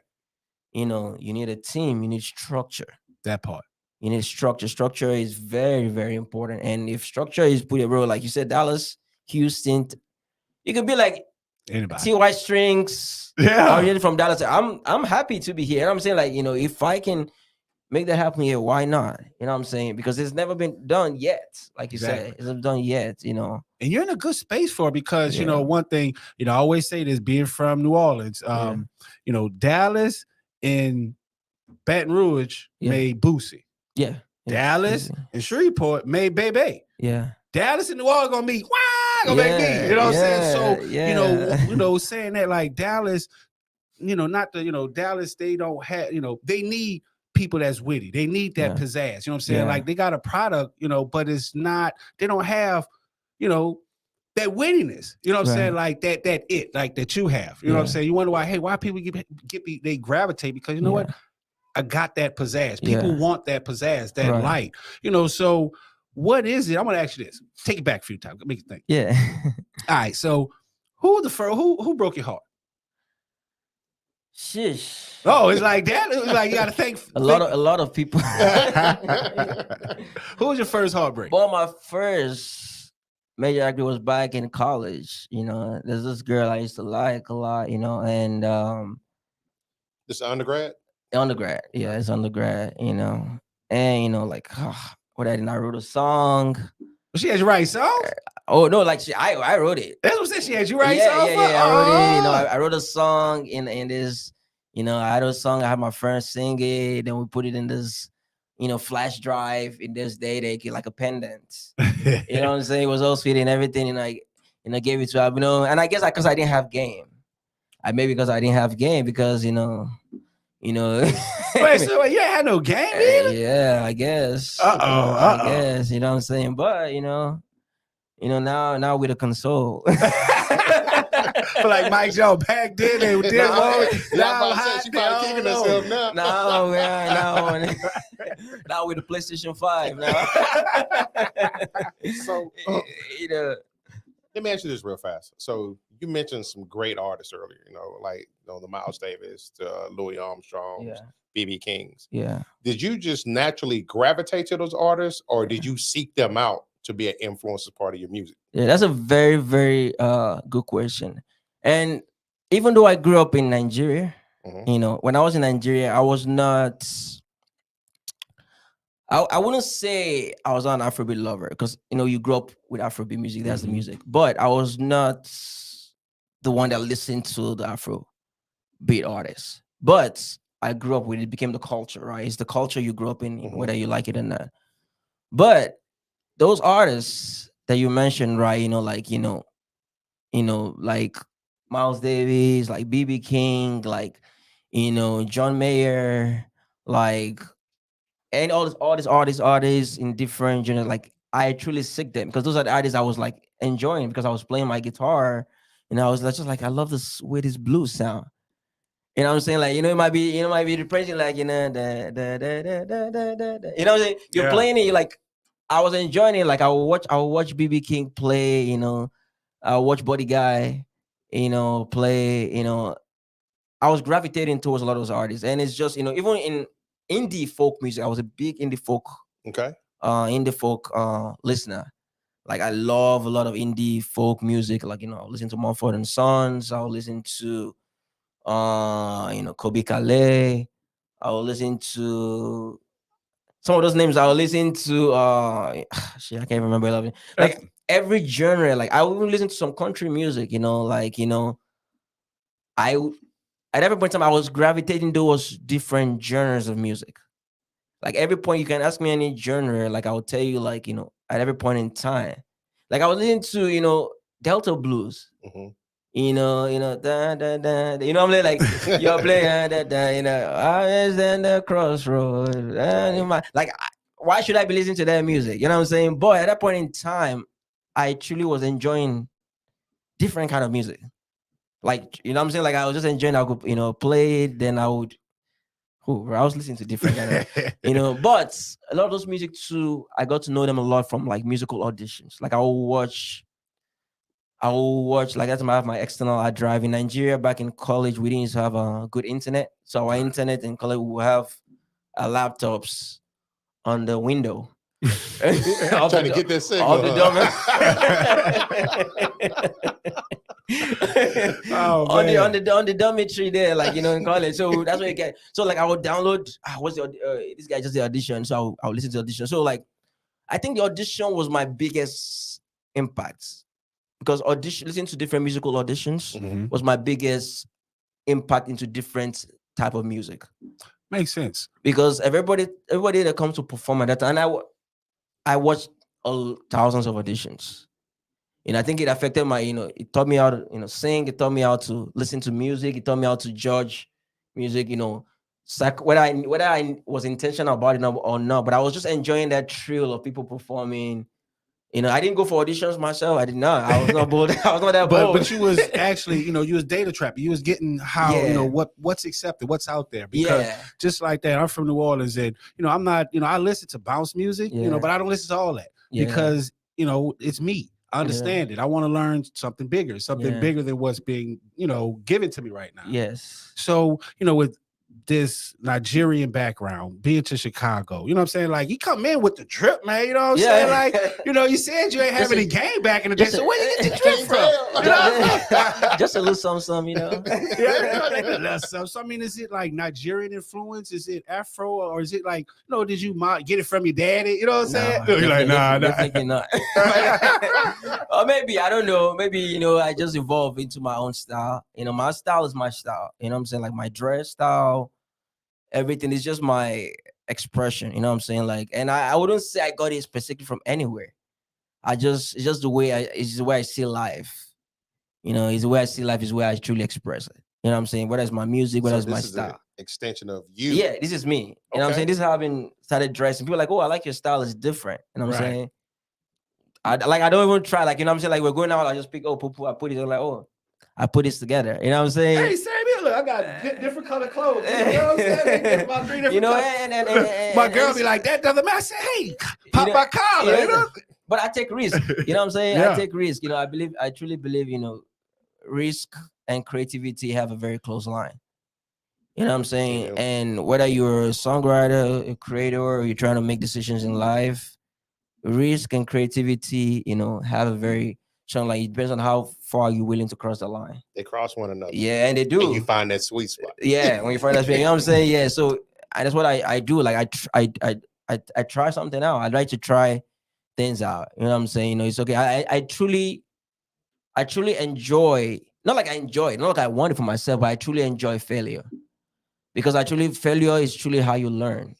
Speaker 2: You need a team, you need structure.
Speaker 3: That part.
Speaker 2: You need structure. Structure is very, very important. And if structure is put a role, like you said, Dallas, Houston, you could be like
Speaker 3: anybody.
Speaker 2: TYStringz. Yeah. From Dallas. I'm happy to be here. You know what I'm saying? Like, if I can make that happen here, why not? You know what I'm saying? Because it's never been done yet. Like you said, it's never done yet, And
Speaker 3: you're in a good space for it because, one thing, I always say this, being from New Orleans, Dallas and Baton Rouge made Boosie.
Speaker 2: Yeah.
Speaker 3: Dallas and Shreveport made Bebe.
Speaker 2: Yeah.
Speaker 3: Dallas and New Orleans gonna meet. Gonna make me. You know what I'm saying? So, saying that like Dallas, not the, Dallas, they don't have, they need people that's witty. They need that pizzazz. You know what I'm saying? Like they got a product, but it's not, they don't have, that wittiness. You know what I'm saying? Like that you have. You know what I'm saying? You wonder why people they gravitate because you know what? I got that pizzazz. People want that pizzazz, that light. So what is it? I'm gonna ask you this. Take it back a few times. Make you think.
Speaker 2: Yeah.
Speaker 3: All right. So who the first who broke your heart?
Speaker 2: Shish.
Speaker 3: Oh, it's like that. It's like you gotta think
Speaker 2: a lot of people.
Speaker 3: Who was your first heartbreak?
Speaker 2: Well, my first major actor was back in college. There's this girl I used to like a lot, and
Speaker 1: this undergrad?
Speaker 2: Undergrad, yeah, it's undergrad, and like what I did, I wrote a song.
Speaker 3: She had you write songs?
Speaker 2: Oh no, like I wrote it.
Speaker 3: That's what she had you write songs.
Speaker 2: Yeah, I wrote it. I wrote a song in this, I had a song, I had my friends sing it, then we put it in this, flash drive in this day they get like a pendant. You know what I'm saying? It was all sweet and everything, and I gave it to her, and I guess because I didn't have game. Because I didn't have game because
Speaker 3: Wait, so you ain't had no game either?
Speaker 2: Yeah, I guess. I guess, you know what I'm saying? But now with a console.
Speaker 3: Like Mike Joe back then they did
Speaker 1: she probably kicking herself now.
Speaker 2: No, man, now with the PlayStation 5 now.
Speaker 1: So let me ask you this real fast. So you mentioned some great artists earlier, like the Miles Davis, Louis Armstrong, BB Kings.
Speaker 2: Yeah.
Speaker 1: Did you just naturally gravitate to those artists, or did you seek them out to be an influence as part of your music?
Speaker 2: Yeah, that's a very, very good question. And even though I grew up in Nigeria, when I was in Nigeria, I was not. I wouldn't say I was an Afrobeat lover because you grew up with Afrobeat music. That's the music, but I was not the one that listened to the Afrobeat artists. But I grew up with it; became the culture, right? It's the culture you grew up in, whether you like it or not. But those artists that you mentioned, right? Like Miles Davis, like BB King, like John Mayer, like. And all these artists in different genres, like I truly seek them because those are the artists I was like enjoying because I was playing my guitar and I was just like, I love this way this blues sound. You know what I'm saying? Like, it might be depressing, like, you know what I'm saying? You're playing it, you're like, I was enjoying it. Like I will watch BB King play, I'll watch Buddy Guy, play, I was gravitating towards a lot of those artists. And it's just, even in indie folk music, I was a big indie folk listener. Like I love a lot of indie folk music. Like I'll listen to Mumford & Sons. I'll listen to Kobe Calais. I'll listen to some of those names. I'll listen to shit, I can't remember everything. Like every genre. Like I will even listen to some country music. At every point in time, I was gravitating towards different genres of music. Like every point, you can ask me any genre, like I will tell you, like, at every point in time. Like I was listening to, you know, Delta blues. You know, da, da, da, you know, I'm like you're playing, da, da, you know, I was in the crossroads. Like, why should I be listening to that music? You know what I'm saying? Boy, at that point in time, I truly was enjoying different kind of music. Like, you know what I'm saying? Like, I was just enjoying, I could, you know, play it, then I would, I was listening to different kind of, you know, but a lot of those music too, I got to know them a lot from like musical auditions. Like I will watch, like that's my external hard drive. In Nigeria, back in college, we didn't have a good internet. So our internet in college, we would have laptops on the window.
Speaker 1: I'm trying to get that signal.
Speaker 2: On the dormitory there, like, you know, in college. So that's what you get. So like I would download, what's the this guy just the audition. So I'll listen to the audition. So like I think the audition was my biggest impact. Because listening to different musical auditions was my biggest impact into different type of music.
Speaker 3: Makes sense.
Speaker 2: Because everybody that comes to perform at that time, and I watched thousands of auditions. And I think it affected my, you know, it taught me how to, you know, sing. It taught me how to listen to music. It taught me how to judge music, you know, whether I was intentional about it or not. But I was just enjoying that thrill of people performing. You know, I didn't go for auditions myself. I did not. I was not bold. I was not that bold.
Speaker 3: But you was actually, you know, you was data trapping. You was getting how, you know, what's accepted, what's out there. Because just like that, I'm from New Orleans, and you know, I'm not, you know, I listen to bounce music, you know, but I don't listen to all that because, you know, it's me. I understand it. I want to learn something bigger than what's being, you know, given to me right now.
Speaker 2: Yes.
Speaker 3: So, you know, with this Nigerian background, being to Chicago, you know what I'm saying? Like, you come in with the drip, man. You know what I'm saying? Like, you know, you said you ain't have any game back in the day. So where you get the drip from?
Speaker 2: Just a little something, you know?
Speaker 3: So, I mean, is it like Nigerian influence? Is it Afro? Or is it like, you know, did you get it from your daddy? You know what I'm saying? You're like, nah.
Speaker 2: Not. Or maybe, I don't know. Maybe, you know, I just evolved into my own style. You know, my style is my style. You know what I'm saying? Like my dress style, everything is just my expression, you know what I'm saying? Like, and I wouldn't say I got it specifically from anywhere. It's just the way I see life. You know, it's the way I see life, is where I truly express it. You know what I'm saying? Whether it's my music, whether it's my style.
Speaker 1: Extension of you.
Speaker 2: Yeah, this is me. You know what I'm saying? This is how I've been started dressing. People are like, oh, I like your style, it's different. You know what I'm saying? I don't even try, like, you know what I'm saying? Like, we're going out, I just pick, oh, poo, I put it, I'm like, oh, I put this together. You know what I'm saying?
Speaker 3: Hey, Sammy, look, I got different color clothes. You know what I'm saying? About 3 different
Speaker 2: you know,
Speaker 3: and my girl be like, that doesn't matter. I say, hey, pop my collar. You know?
Speaker 2: But I take risk. You know what I'm saying? I take risk. You know, I truly believe, you know, risk and creativity have a very close line. You know what I'm saying? Yeah. And whether you're a songwriter, a creator, or you're trying to make decisions in life, risk and creativity, you know, have a very strong, like, it depends on how far you're willing to cross the line.
Speaker 1: They cross one another.
Speaker 2: Yeah, and they do.
Speaker 1: And you find that sweet spot.
Speaker 2: Yeah, when you find that spot, you know what I'm saying? Yeah, so that's what I do. Like, I try something out. I like to try things out. You know what I'm saying? You know, it's okay. I truly enjoy, not like I enjoy it, not like I want it for myself, but I truly enjoy failure. Because failure is truly how you learn.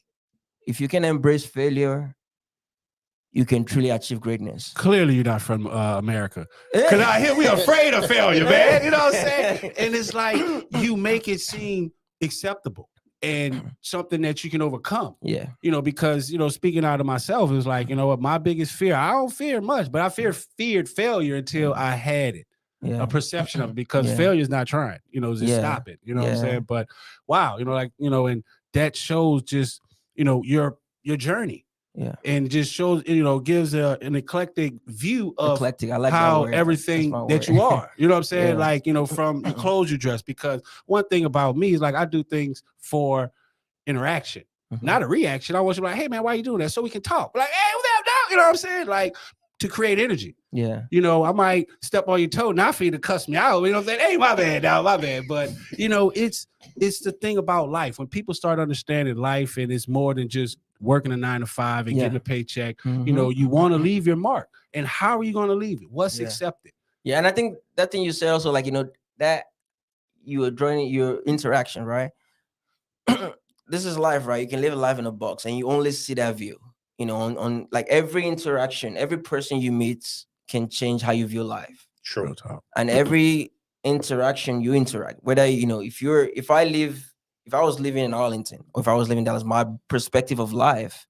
Speaker 2: If you can embrace failure, you can truly achieve greatness.
Speaker 3: Clearly, you're not from America. Because out here, we afraid of failure, man. You know what I'm saying? And it's like, you make it seem acceptable and something that you can overcome.
Speaker 2: Yeah.
Speaker 3: You know, because, you know, speaking out of myself, is like, you know what, my biggest fear, I don't fear much, but I feared failure until I had it. Yeah. A perception of it, because failure is not trying, you know, just stop it. You know what I'm saying? But wow, you know, like, you know, and that shows just, you know, your journey.
Speaker 2: Yeah.
Speaker 3: And just shows, you know, gives an eclectic view of
Speaker 2: I like
Speaker 3: how everything that you are. You know what I'm saying?
Speaker 2: Yeah.
Speaker 3: Like, you know, from the clothes you dress. Because one thing about me is, like, I do things for interaction, not a reaction. I want you to be like, hey man, why are you doing that? So we can talk. Like, hey, what's up, dog? You know what I'm saying? Like, to create energy.
Speaker 2: Yeah.
Speaker 3: You know, I might step on your toe, not for you to cuss me out. You know what I'm saying? Hey, my bad, dog, my bad. But, you know, it's the thing about life. When people start understanding life, and it's more than just working a 9 to 5 and getting a paycheck, you know, you want to leave your mark. And how are you going to leave it? What's accepted?
Speaker 2: Yeah, and I think that thing you said also, like, you know, that you are drawing your interaction, right? This is life, right? You can live a life in a box and you only see that view. you know, on like every interaction, every person you meet can change how you view life.
Speaker 1: True.
Speaker 2: And every interaction you interact, whether, you know, if I was living in Arlington or if I was living in Dallas, my perspective of life,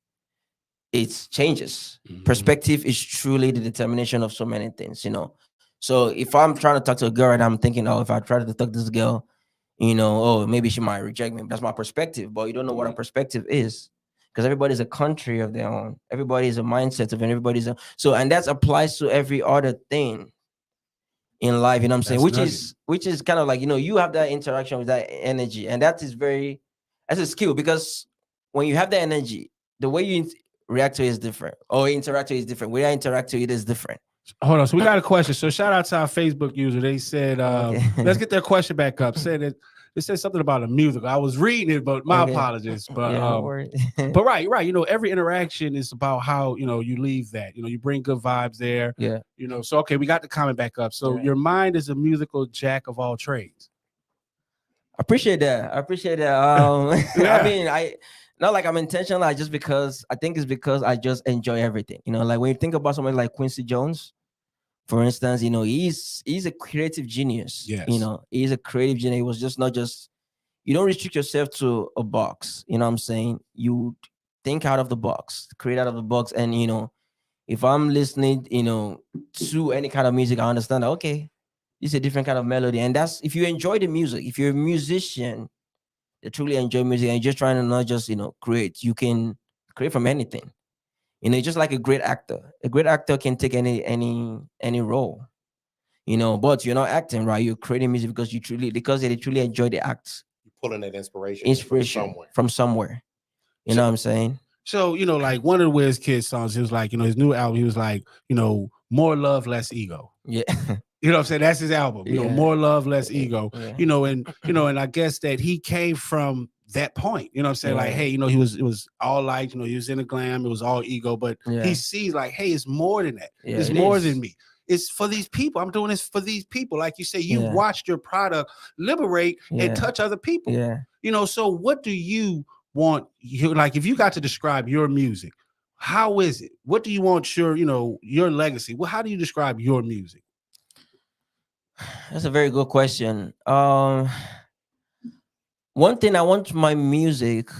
Speaker 2: it changes. Perspective is truly the determination of so many things, you know. So if I'm trying to talk to a girl and I'm thinking, oh, if I try to talk to this girl, you know, oh, maybe she might reject me. That's my perspective, but you don't know what a perspective is, because everybody's a country of their own. Everybody's a mindset of it. Everybody's and that applies to every other thing in life, you know what I'm saying? Which is kind of like, you know, you have that interaction with that energy, and that's a skill, because when you have that energy, the way you react to it is different, or interact to it is different. Where I interact to it is different.
Speaker 3: Hold on. So we got a question. So shout out to our Facebook user. They said, let's get their question back up. Said it said something about a musical. I was reading it, but my apologies. But but right. You know, every interaction is about how, you know, you leave that. You know, you bring good vibes there.
Speaker 2: Yeah.
Speaker 3: You know, so okay, we got the comment back up. So your mind is a musical jack of all trades.
Speaker 2: I appreciate that. I mean, not like I'm intentional. I think it's because I just enjoy everything. You know, like when you think about someone like Quincy Jones, for instance, you know, he's a creative genius.
Speaker 3: Yes.
Speaker 2: You know, he's a creative genius. It was just not just, you don't restrict yourself to a box. You know what I'm saying? You think out of the box, create out of the box. And, you know, if I'm listening, you know, to any kind of music, I understand that, okay, it's a different kind of melody. And that's, if you enjoy the music, if you're a musician that truly enjoy music and you're just trying to not just, you know, create, you can create from anything. You know, just like a great actor. A great actor can take any role, you know, but you're not acting, right? You're creating music because they truly enjoy the act.
Speaker 1: You're pulling that inspiration
Speaker 2: from somewhere. You know what I'm saying?
Speaker 3: So, you know, like one of the Wiz Kid songs, he was like, you know, his new album, he was like, you know, more love, less ego.
Speaker 2: Yeah.
Speaker 3: You know what I'm saying? That's his album. You know, more love, less ego.
Speaker 2: Yeah.
Speaker 3: You know, and I guess that he came from that point. You know what I'm saying? Like, hey, you know, it was all light, you know, he was in the glam, it was all ego, but he sees like, hey, it's more than that.
Speaker 2: Yeah,
Speaker 3: it's more than me. It's for these people. I'm doing this for these people. Like you say, you watched your product liberate and touch other people.
Speaker 2: Yeah.
Speaker 3: You know, so what do you want? Like, if you got to describe your music, how is it? What do you want your legacy? Well, how do you describe your music?
Speaker 2: That's a very good question. One thing I want my music,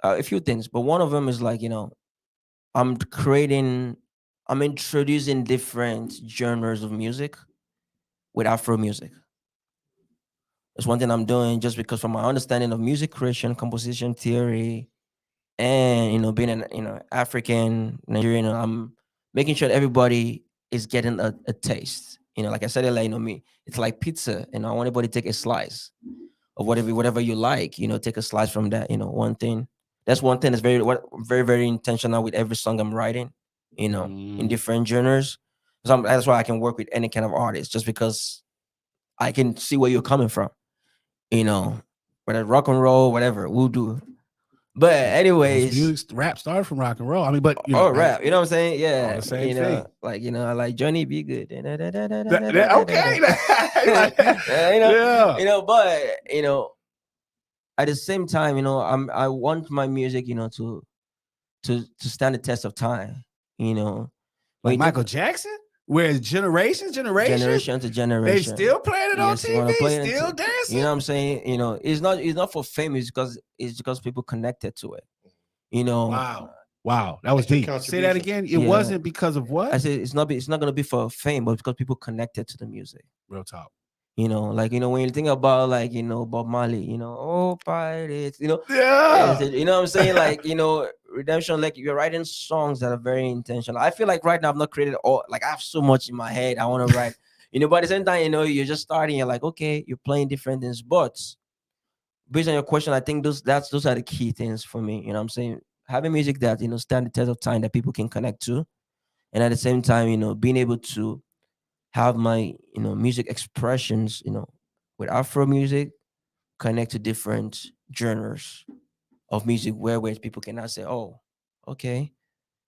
Speaker 2: a few things, but one of them is like, you know, I'm introducing different genres of music with Afro music. It's one thing I'm doing just because from my understanding of music creation, composition theory, and, you know, being an, you know, African, Nigerian, I'm making sure that everybody is getting a taste. You know, like I said earlier, you know, me, it's like pizza, and I want everybody to take a slice of whatever you like, you know, take a slice from that, you know, that's one thing that's very, very intentional with every song I'm writing, you know, in different genres. So that's why I can work with any kind of artist, just because I can see where you're coming from, you know, whether rock and roll, whatever, we'll do. But anyways,
Speaker 3: rap started from rock and roll. I mean, but you know,
Speaker 2: rap, you know what I'm saying? Yeah,
Speaker 3: the same
Speaker 2: you know,
Speaker 3: thing.
Speaker 2: like, you know, I like Johnny B. Good.
Speaker 3: Okay,
Speaker 2: you know, but, you know, at the same time, you know, I want my music, you know, to stand the test of time, you know,
Speaker 3: like Michael Jackson. Where generation to generation, they still playing it on TV, still dancing.
Speaker 2: You know what I'm saying? You know, it's not for fame. It's because people connected to it. You know.
Speaker 3: Wow, that was deep. Say that again. It wasn't because of what?
Speaker 2: I said it's not going to be for fame, but because people connected to the music.
Speaker 3: Real talk.
Speaker 2: You know, like, you know, when you think about, like, you know, Bob Marley, you know, oh, pirates, you know, you know what I'm saying? Like, you know, redemption, like, you're writing songs that are very intentional. I feel like right now I've not created I have so much in my head I want to write, you know, but at the same time, you know, you're just starting, you're like, okay, you're playing different things, but based on your question, I think those are the key things for me. You know what I'm saying? Having music that, you know, stand the test of time, that people can connect to, and at the same time, you know, being able to have my, you know, music expressions, you know, with Afro music, connect to different genres of music where people cannot say, oh, okay,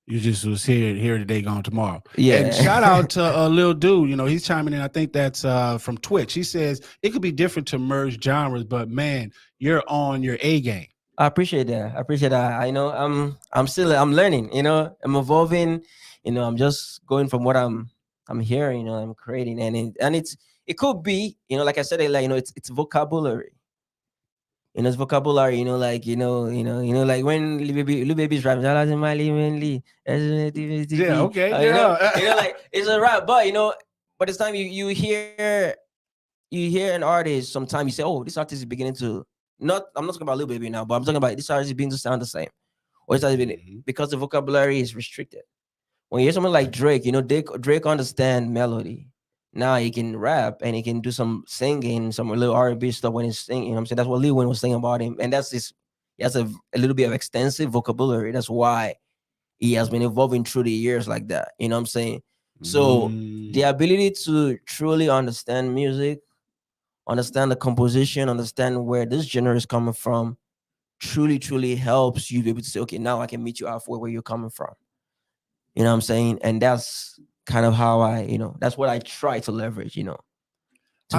Speaker 3: you just was here today, gone tomorrow.
Speaker 2: Yeah.
Speaker 3: And shout out to Lil Dude, you know, he's chiming in. I think that's from Twitch. He says it could be different to merge genres, but man, you're on your A game.
Speaker 2: I appreciate that. I appreciate that. I know I'm learning, I'm evolving, I'm just going from what I'm hearing, I'm creating, and it could be, like I said, like, it's vocabulary. It's vocabulary, like when Lil Baby's rapping, yeah,
Speaker 3: okay,
Speaker 2: like it's a rap, but by the time you hear an artist, sometimes you say, oh, this artist is beginning to I'm not talking about Lil Baby now, but I'm talking about this artist is beginning to sound the same, or it's because the vocabulary is restricted. When you hear someone like Drake, Drake understand melody. Now he can rap and he can do some singing, some little R&B stuff when he's singing. I'm saying that's what Lil Wayne was saying about him, and he has a little bit of extensive vocabulary. That's why he has been evolving through the years like that. You know what I'm saying? So the ability to truly understand music, understand the composition, understand where this genre is coming from, truly helps you be able to say, okay, now I can meet you halfway where you're coming from. You know what I'm saying? And that's kind of how that's what I try to leverage, to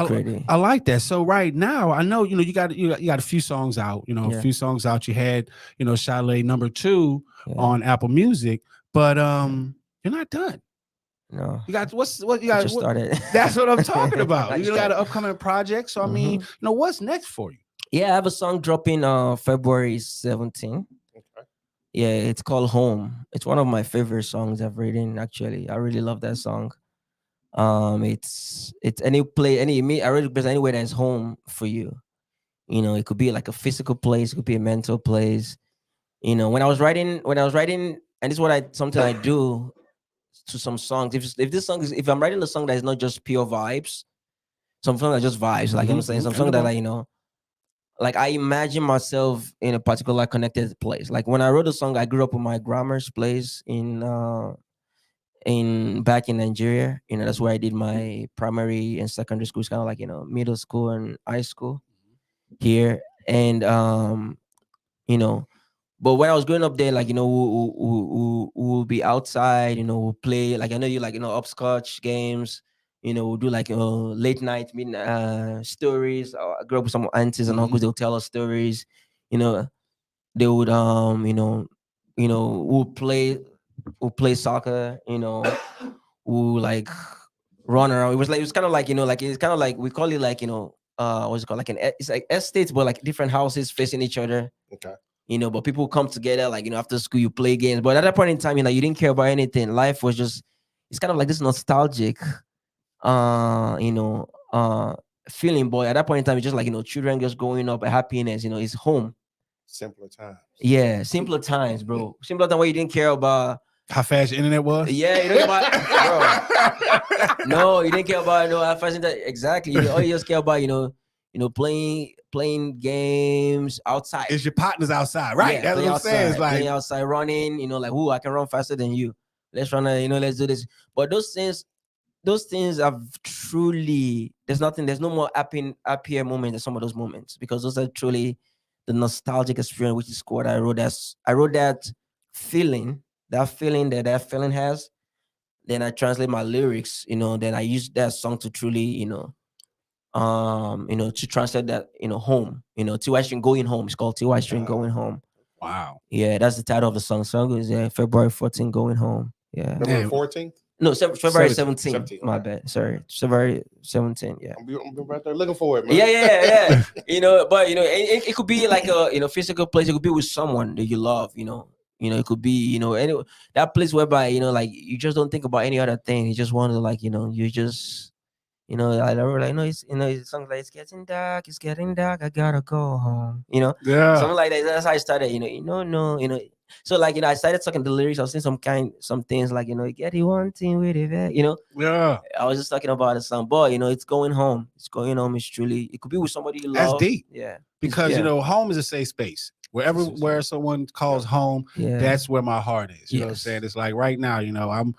Speaker 2: create it.
Speaker 3: I like that. So right now, I know, you got a few songs out, a few songs out. You had, Shalaye #2 on Apple Music, but you're not done.
Speaker 2: No,
Speaker 3: you got what you got?
Speaker 2: Just started.
Speaker 3: That's what I'm talking about. You got an upcoming project. So I mean, what's next for you?
Speaker 2: Yeah, I have a song dropping February 17th.
Speaker 3: Okay.
Speaker 2: Yeah, it's called Home. It's one of my favorite songs I've written. Actually, I really love that song. It's I really place anywhere that's home for you. It could be like a physical place, it could be a mental place. When I was writing, and this is something I do to some songs. If I'm writing a song that is not just pure vibes, some songs are just vibes. Like I'm saying, some songs that like I imagine myself in a particular connected place. Like when I wrote a song, I grew up with my grandma's place back in Nigeria. That's where I did my primary and secondary school. It's kind of like middle school and high school here. And but when I was growing up there, like we'll be outside, we'll play, like I know you like upscotch games, we'll do like late night stories. I grew up with some aunties and uncles. They'll tell us stories. They would we'll play soccer. We'll like run around. It was kind of like it's kind of like we call it like what's it called, like it's like estates, but like different houses facing each other.
Speaker 1: Okay.
Speaker 2: But people come together, like, after school, you play games. But at that point in time, you didn't care about anything. Life was just, it's kind of like this nostalgic, feeling. Boy, at that point in time, it's just like, children just growing up, happiness, it's home.
Speaker 1: Simpler times.
Speaker 2: Yeah, simpler times, bro. Simpler times where you didn't care about
Speaker 3: how fast your internet was.
Speaker 2: Yeah, you didn't care about, bro. No, you didn't care about how fast internet. Exactly. All you just care about, playing games outside.
Speaker 3: It's your partners outside, right?
Speaker 2: Yeah,
Speaker 3: that's what I'm saying. It's like
Speaker 2: playing outside, running. Like, I can run faster than you. Let's run. Let's do this. But those things are truly. There's no more happier moment than some of those moments, because those are truly the nostalgic experience, which is what I wrote. I wrote that feeling that feeling has. Then I translate my lyrics. Then I use that song to truly, to translate that, home. TYStringz Going Home. It's called TYStringz Going Home.
Speaker 3: Wow.
Speaker 2: Yeah, that's the title of the song. Song is February 14th, Going Home. Yeah.
Speaker 1: February 14th?
Speaker 2: No, February 17th. My bad. Sorry. February 17th. Yeah.
Speaker 1: I'm right there looking for it, man.
Speaker 2: Yeah. But it could be like a physical place. It could be with someone that you love, it could be, that place whereby, like you just don't think about any other thing. You just want to, like, you just, I remember, like, it's songs like, it's getting dark, I gotta go home.
Speaker 3: Yeah.
Speaker 2: Something like that. That's how I started, So, like, I started talking the lyrics. I was saying some things like, get you one thing with it,
Speaker 3: Yeah.
Speaker 2: I was just talking about the song, but it's going home. It's going home. It's truly, it could be with somebody you
Speaker 3: love.
Speaker 2: That's
Speaker 3: deep.
Speaker 2: Yeah.
Speaker 3: Because, home is a safe space. Where someone calls home, that's where my heart is. You know what I'm saying? It's like right now, I'm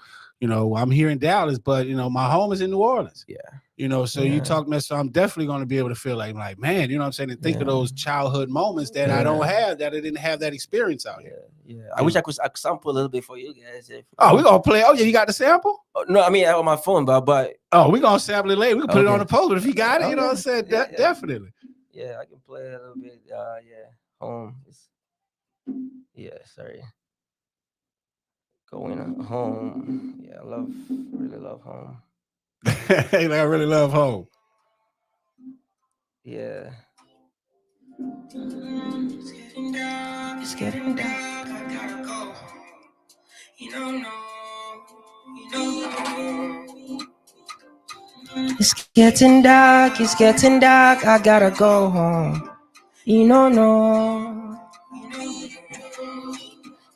Speaker 3: here in Dallas, but my home is in New Orleans.
Speaker 2: Yeah.
Speaker 3: So you talk, man. So I'm definitely going to be able to feel like, man, you know what I'm saying? And think of those childhood moments that I don't have, that I didn't have that experience out here.
Speaker 2: Yeah. I wish I could sample a little bit for you guys.
Speaker 3: We're gonna play. Oh, yeah, you got the sample?
Speaker 2: No, I mean on my phone, but
Speaker 3: we're gonna sample it later. We can put it on the post, but if you got it, you know what I'm saying? Definitely.
Speaker 2: Yeah, I can play a little bit. home. Yeah, sorry. Going home. Yeah, really love home.
Speaker 3: Like, I really love home.
Speaker 2: Yeah. It's getting dark. I gotta go home. You don't know. It's getting dark. It's getting dark. I gotta go home. You don't know.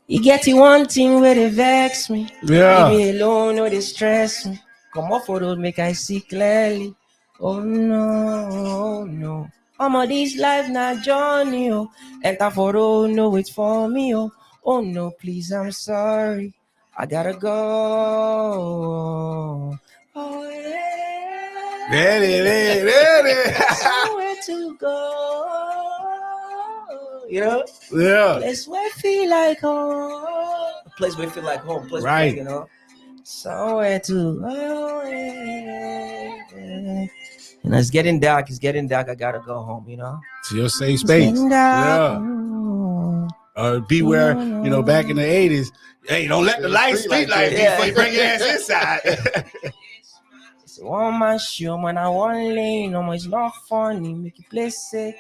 Speaker 2: You get it one thing where they vex me.
Speaker 3: Yeah.
Speaker 2: Leave me alone or they stress me. Come off for those make I see clearly. Oh no. I'm on this life not journey. Oh. Enter for oh no wait for me. Oh no, please, I'm sorry. I gotta go. Oh yeah.
Speaker 3: There it is.
Speaker 2: Somewhere to go. You know?
Speaker 3: Yeah.
Speaker 2: Place where I feel like home. A place where I feel like home. Place
Speaker 3: Right.
Speaker 2: where, you know, somewhere to go. You know, it's getting dark. It's getting dark. I gotta go home. You know.
Speaker 3: To your safe space. Yeah. Beware. You know, back in the 80s. Hey, don't let the lights street light before you bring your ass inside.
Speaker 2: It's a one-man show, man. I one lane. No, it's not funny. Make you play safe.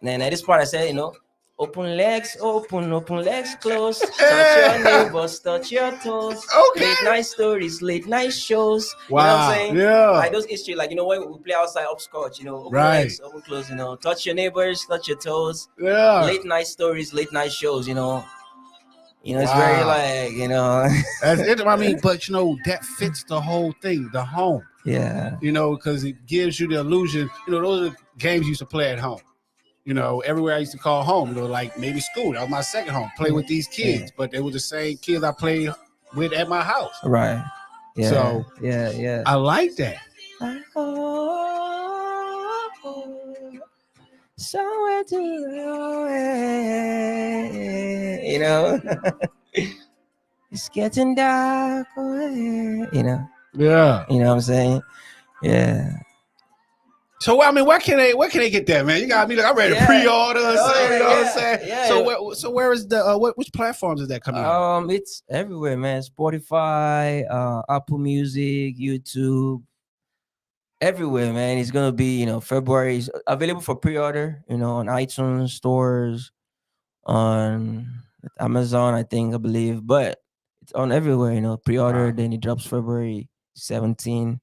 Speaker 2: Then at this part, I said, you know, open legs close. Touch your neighbors, touch your toes.
Speaker 3: Okay.
Speaker 2: Late night stories, late night shows.
Speaker 3: Wow.
Speaker 2: You know what I'm saying?
Speaker 3: Yeah.
Speaker 2: Like those history, like, you know, when we play outside upscotch, you know, open legs, open close, you know, touch your neighbors, touch your toes.
Speaker 3: Yeah.
Speaker 2: Late night stories, late night shows, you know. You know, it's very like, you know.
Speaker 3: That's it. I mean, but you know, that fits the whole thing, the home.
Speaker 2: Yeah.
Speaker 3: You know, because it gives you the illusion, you know, those are games you used to play at home. You know, everywhere I used to call home, you know, like maybe school. That was my second home. Play with these kids, but they were the same kids I played with at my house.
Speaker 2: Right. Yeah. So
Speaker 3: yeah. I like that.
Speaker 2: Somewhere to go, you know. It's getting dark, you know.
Speaker 3: Yeah.
Speaker 2: You know what I'm saying? Yeah.
Speaker 3: So I mean, where can they get that, man? You got me. Like, I'm ready to pre-order. You know what I'm saying? Yeah. So where is the which platforms is that coming on?
Speaker 2: It's everywhere, man. Spotify, Apple Music, YouTube, everywhere, man. It's gonna be, you know, February. Is available for pre-order, you know, on iTunes stores, on Amazon, I believe, but it's on everywhere, you know. Pre-order, then it drops February 17.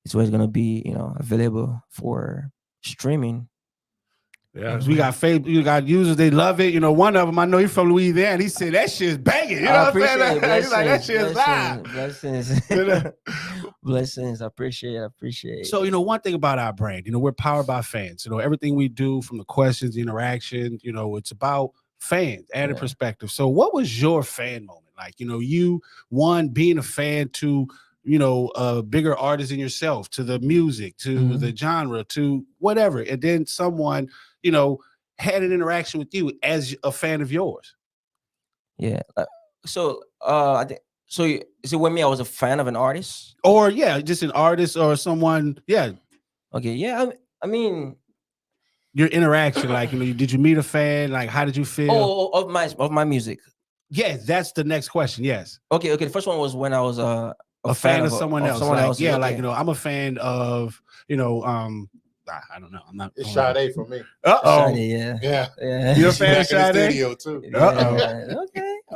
Speaker 2: It's where it's gonna be, you know, available for streaming.
Speaker 3: Yeah, we got you got users, they love it. You know, one of them, I know you're from Louisiana. He said that shit's banging. You know what I'm saying? He's like, that shit's live.
Speaker 2: Blessings. Blessings. I appreciate it.
Speaker 3: So, you know, one thing about our brand, you know, we're powered by fans. You know, everything we do, from the questions, the interaction, you know, it's about fans, added perspective. So what was your fan moment like? You know, you being a fan to, you know, a bigger artist than yourself, to the music, to the genre, to whatever. And then someone, you know, had an interaction with you as a fan of yours.
Speaker 2: Yeah. So I think, so is it when I was a fan of an artist?
Speaker 3: Or just an artist or someone. Yeah.
Speaker 2: Okay. Yeah. I mean,
Speaker 3: your interaction, like, you know, did you meet a fan? Like, how did you feel?
Speaker 2: Of my music.
Speaker 3: Yes, that's the next question. Yes.
Speaker 2: Okay. The first one was when I was a
Speaker 3: fan of someone else. Like, yeah, like, you know, I'm a fan of, you know, I don't know. I'm not.
Speaker 1: It's Shalaye for me.
Speaker 2: Shalaye,
Speaker 1: yeah.
Speaker 3: You're a fan of Shalaye?
Speaker 1: Studio too.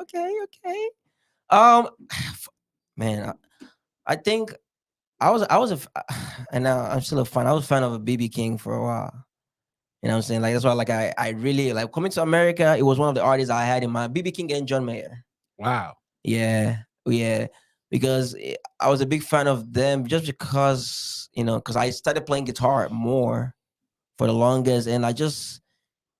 Speaker 2: Okay. Man, I think I'm still a fan. I was a fan of a BB King for a while. You know what I'm saying? Like, that's why, like, I really like coming to America. It was one of the artists I had in mind. BB King and John Mayer.
Speaker 3: Wow.
Speaker 2: Yeah. Because I was a big fan of them just because, you know, because I started playing guitar more for the longest, and I just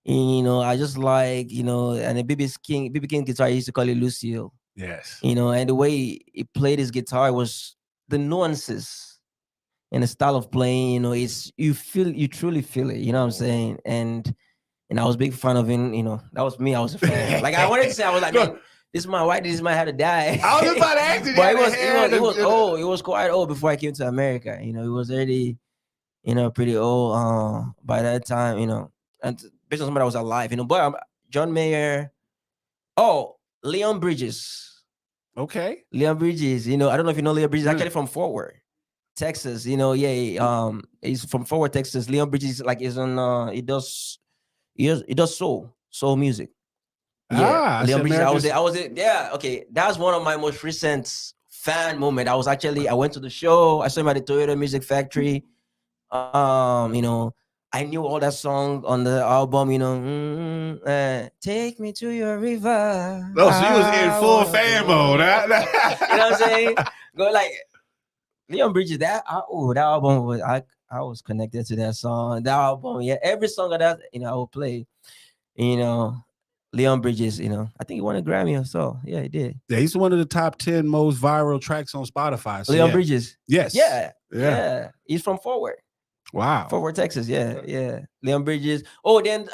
Speaker 2: like, you know, and the BB King guitar, I used to call it Lucille.
Speaker 3: Yes.
Speaker 2: You know, and the way he played his guitar was the nuances and the style of playing, you know, you truly feel it, you know what I'm saying? And I was a big fan of him, you know, that was me. I was a fan. Like, I wanted to say, I was like, man, this man had to die.
Speaker 3: I was about to ask you.
Speaker 2: But it was old. It was quite old before I came to America. You know, it was already, you know, pretty old by that time, you know. And based on somebody that was alive, you know. But John Mayer, oh, Leon Bridges.
Speaker 3: Okay.
Speaker 2: Leon Bridges, you know, I don't know if you know Leon Bridges, actually from Fort Worth, Texas, you know, he's from Fort Worth, Texas. Leon Bridges, like, is on, he does soul music. Yeah, Leon Bridges, I was there, yeah, okay, that's one of my most recent fan moment. I went to the show, I saw him at the Toyota Music Factory, you know, I knew all that song on the album, you know, take me to your river.
Speaker 3: Oh, so you was in full fan mode.
Speaker 2: You know what I'm saying? Go like Leon Bridges, that album was, I was connected to that song. That album, yeah, every song of that, you know, I would play. You know, Leon Bridges, you know, I think he won a Grammy or so. Yeah, he did.
Speaker 3: Yeah, he's one of the top 10 most viral tracks on Spotify. So
Speaker 2: Leon Bridges.
Speaker 3: Yes.
Speaker 2: Yeah. He's from Fort Worth.
Speaker 3: Wow.
Speaker 2: Fort Worth, Texas. Yeah. Leon Bridges. Oh, then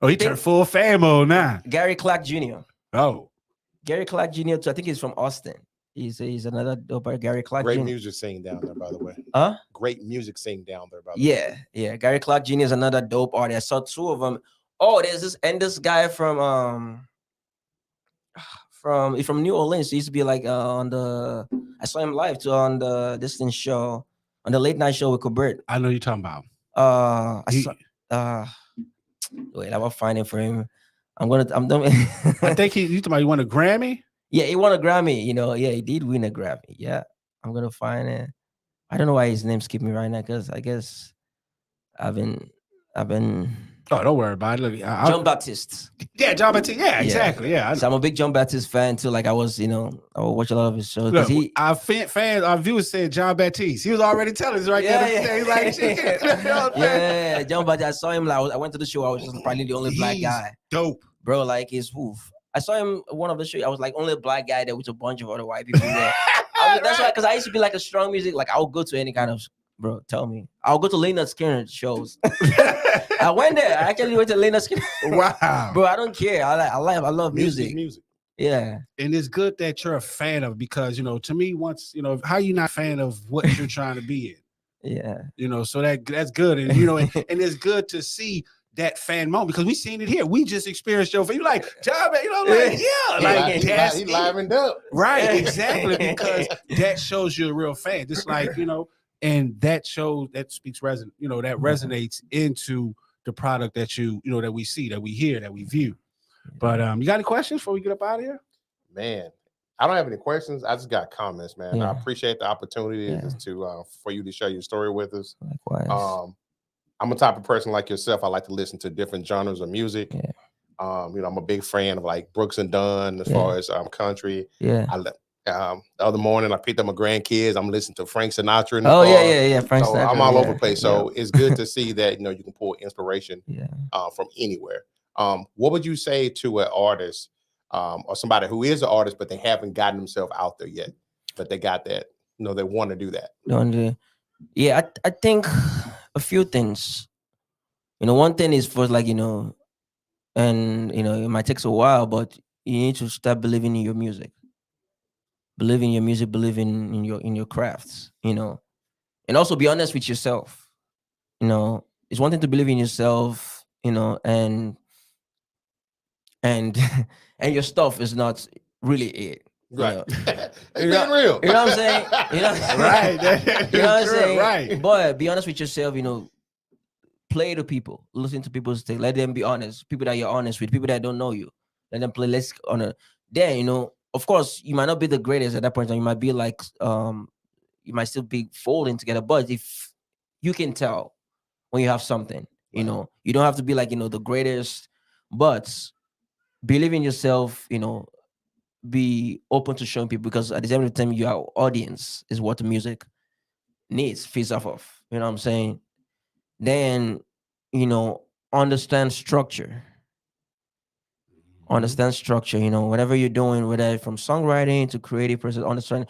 Speaker 3: he turned full fan mode now.
Speaker 2: Gary Clark Jr.
Speaker 3: Oh.
Speaker 2: Gary Clark Jr. too. I think he's from Austin. He's another dope Gary Clark
Speaker 1: Great
Speaker 2: Jr.
Speaker 1: music scene down there, by the way.
Speaker 2: Huh?
Speaker 1: Great music scene down there, by the way.
Speaker 2: Yeah. Gary Clark Jr. is another dope artist. I saw two of them. Oh, there's this guy from New Orleans. He used to be like I saw him live too on the distance show, on the late night show with Colbert.
Speaker 3: I know you're talking about.
Speaker 2: Wait, I will find it for him. I'm done.
Speaker 3: I think you talking about he won a Grammy?
Speaker 2: Yeah, he won a Grammy, you know. Yeah, he did win a Grammy. Yeah. I'm gonna find it. I don't know why his name skipped me right now, because I guess I've been
Speaker 3: Oh, don't worry about it. Look,
Speaker 2: John Baptiste.
Speaker 3: Yeah, John Baptiste. Yeah, exactly. Yeah.
Speaker 2: So I'm a big John Baptiste fan too. Like I would watch a lot of his shows.
Speaker 3: Look, our viewers said John Baptiste. He was already telling us right there. He's like,
Speaker 2: yeah, John Baptiste. I saw him. Like, I went to the show. I was just probably the only black guy.
Speaker 3: Dope,
Speaker 2: bro. Like his woof. I saw him one of the shows. I was like only black guy there with a bunch of other white people there. That's why, because I used to be like a strong music. Like I'll go to any kind of. Bro, tell me. I'll go to Leonard Skinner shows. I went there. I actually went to Leonard Skinner.
Speaker 3: Wow.
Speaker 2: Bro, I don't care. I love music. Yeah.
Speaker 3: And it's good that you're a fan of, because, you know, to me, once, you know, how you not a fan of what you're trying to be in?
Speaker 2: Yeah.
Speaker 3: You know, so that's good. And, you know, and it's good to see that fan moment, because we seen it here. We just experienced your fan. You like, John, you know, like,
Speaker 1: he livened up.
Speaker 3: Right, exactly. Because that shows you're a real fan. Just like, you know, and that shows, that speaks that resonates into the product that that we see, that we hear, that we view. But you got any questions before we get up out of here?
Speaker 1: Man, I don't have any questions. I just got comments, man. I appreciate the opportunity for you to share your story with us.
Speaker 2: Likewise.
Speaker 1: I'm a type of person like yourself. I like to listen to different genres of music.
Speaker 2: Yeah.
Speaker 1: I'm a big fan of like Brooks and Dunn as far as country.
Speaker 2: Yeah.
Speaker 1: The other morning I picked up my grandkids. I'm listening to Frank Sinatra.
Speaker 2: Yeah. Frank Sinatra.
Speaker 1: I'm all over the place. So it's good to see that you can pull inspiration from anywhere. What would you say to an artist or somebody who is an artist but they haven't gotten themselves out there yet, but they got that, they want to do that?
Speaker 2: Yeah, I think a few things. One thing is for like, and it might take a while, but you need to start believing in your music. Believe in your music, believe in your crafts, and also be honest with yourself. It's one thing to believe in yourself, and your stuff is not really it.
Speaker 1: Right.
Speaker 2: It's being real. You know what I'm saying?
Speaker 3: Right.
Speaker 2: You know what I'm saying?
Speaker 3: Right.
Speaker 2: But be honest with yourself, play to people, listen to people's things, let them be honest. People that you're honest with, people that don't know you, let them play. Let's honor. Then, of course, you might not be the greatest at that point. You might be like, you might still be folding together. But if you can tell when you have something, you don't have to be like, the greatest, but believe in yourself, be open to showing people, because at the same time, your audience is what the music needs, feeds off of. You know what I'm saying? Then, understand structure. Understand structure, whatever you're doing, whether from songwriting to creative process, understand,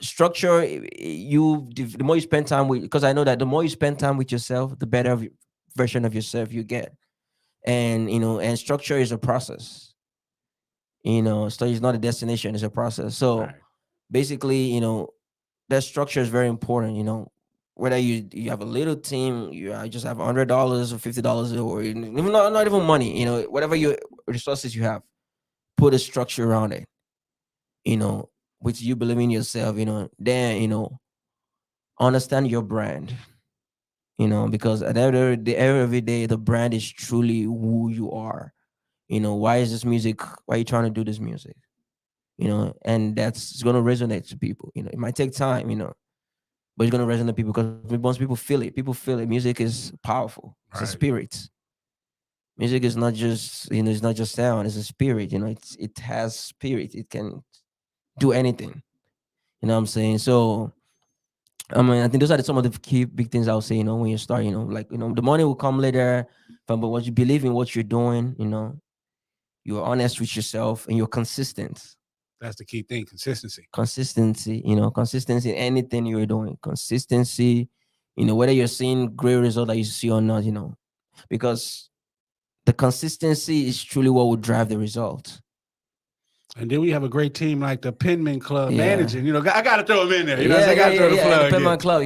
Speaker 2: structure. The more you spend time with, because I know that the more you spend time with yourself, the better version of yourself you get. And, and structure is a process. Study is not a destination, it's a process. So basically, that structure is very important. whether you have a little team, you just have $100 or $50 or even not even money, whatever your resources you have, put a structure around it, with you believing in yourself, then, understand your brand, because at the end of the day, every day, the brand is truly who you are. Why is this music? Why are you trying to do this music? And that's going to resonate to people. It might take time, but it's going to resonate to people because once people feel it, Music is powerful. It's a spirit. Music is not just, it's not just sound. It's a spirit. It has spirit. It can do anything. You know what I'm saying? So, I think those are some of the key big things I'll say, when you start, the money will come later, but once you believe in what you're doing, you're honest with yourself and you're consistent.
Speaker 3: That's the key thing, consistency.
Speaker 2: Consistency in anything you're doing. Consistency, whether you're seeing great result that you see or not, because the consistency is truly what will drive the result.
Speaker 3: And then we have a great team like the Penman Club managing. I got to throw them in there. I got to throw the plug.
Speaker 2: The Penman Club.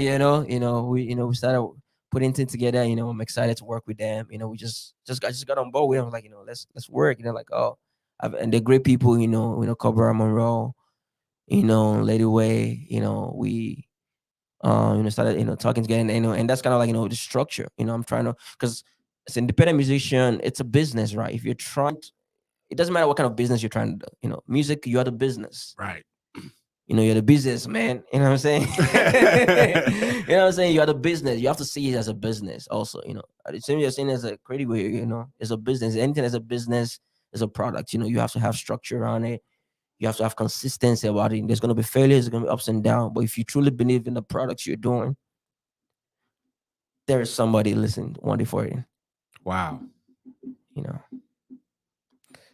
Speaker 2: We started putting things together. I'm excited to work with them. We just got on board with them. Like, let's work. And they're great people. Cobra Monroe. Lady Way. We started talking together. And that's kind of like the structure. I'm trying to, because as an independent musician, it's a business, right? If you're trying to, it doesn't matter what kind of business you're trying to do. Music, you are the business.
Speaker 3: Right.
Speaker 2: You're the business, man. You know what I'm saying? You know what I'm saying? You are the business. You have to see it as a business also, At the same time, you're saying as a creative way, it's a business. Anything as a business is a product. You have to have structure around it. You have to have consistency about it. There's going to be failures, there's going to be ups and downs. But if you truly believe in the products you're doing, there is somebody listening one day for it.
Speaker 3: Wow.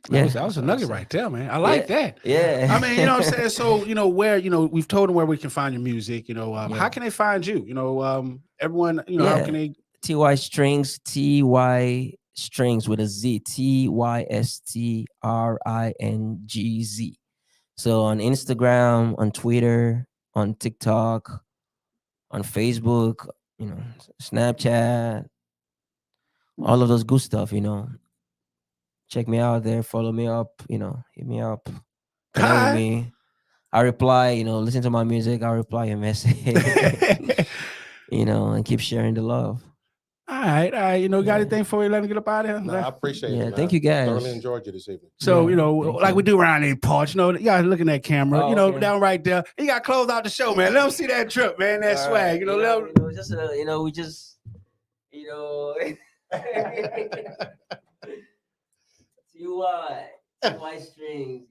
Speaker 2: Yeah,
Speaker 3: that was a nugget right there, man. I like that.
Speaker 2: Yeah.
Speaker 3: I mean, what I'm saying? So, where, we've told them where we can find your music, how can they find you? Everyone, how can they?
Speaker 2: TYStringz, TYStringz with a Z, TYStringz. So on Instagram, on Twitter, on TikTok, on Facebook, Snapchat, all of those good stuff, Check me out there, follow me up, hit me up, connect with me. I reply, listen to my music, I'll reply your message, and keep sharing the love.
Speaker 3: All right. Got anything for you? Let me get up out of here.
Speaker 1: No, I appreciate it.
Speaker 2: Yeah, thank you guys.
Speaker 1: Thoroughly enjoyed you this evening.
Speaker 3: So, like we do around these parts, you guys look in that camera,
Speaker 2: okay.
Speaker 3: Down right there. You got to close out the show, man. Let them see that trip, man. That swag,
Speaker 2: we just, TYStringz,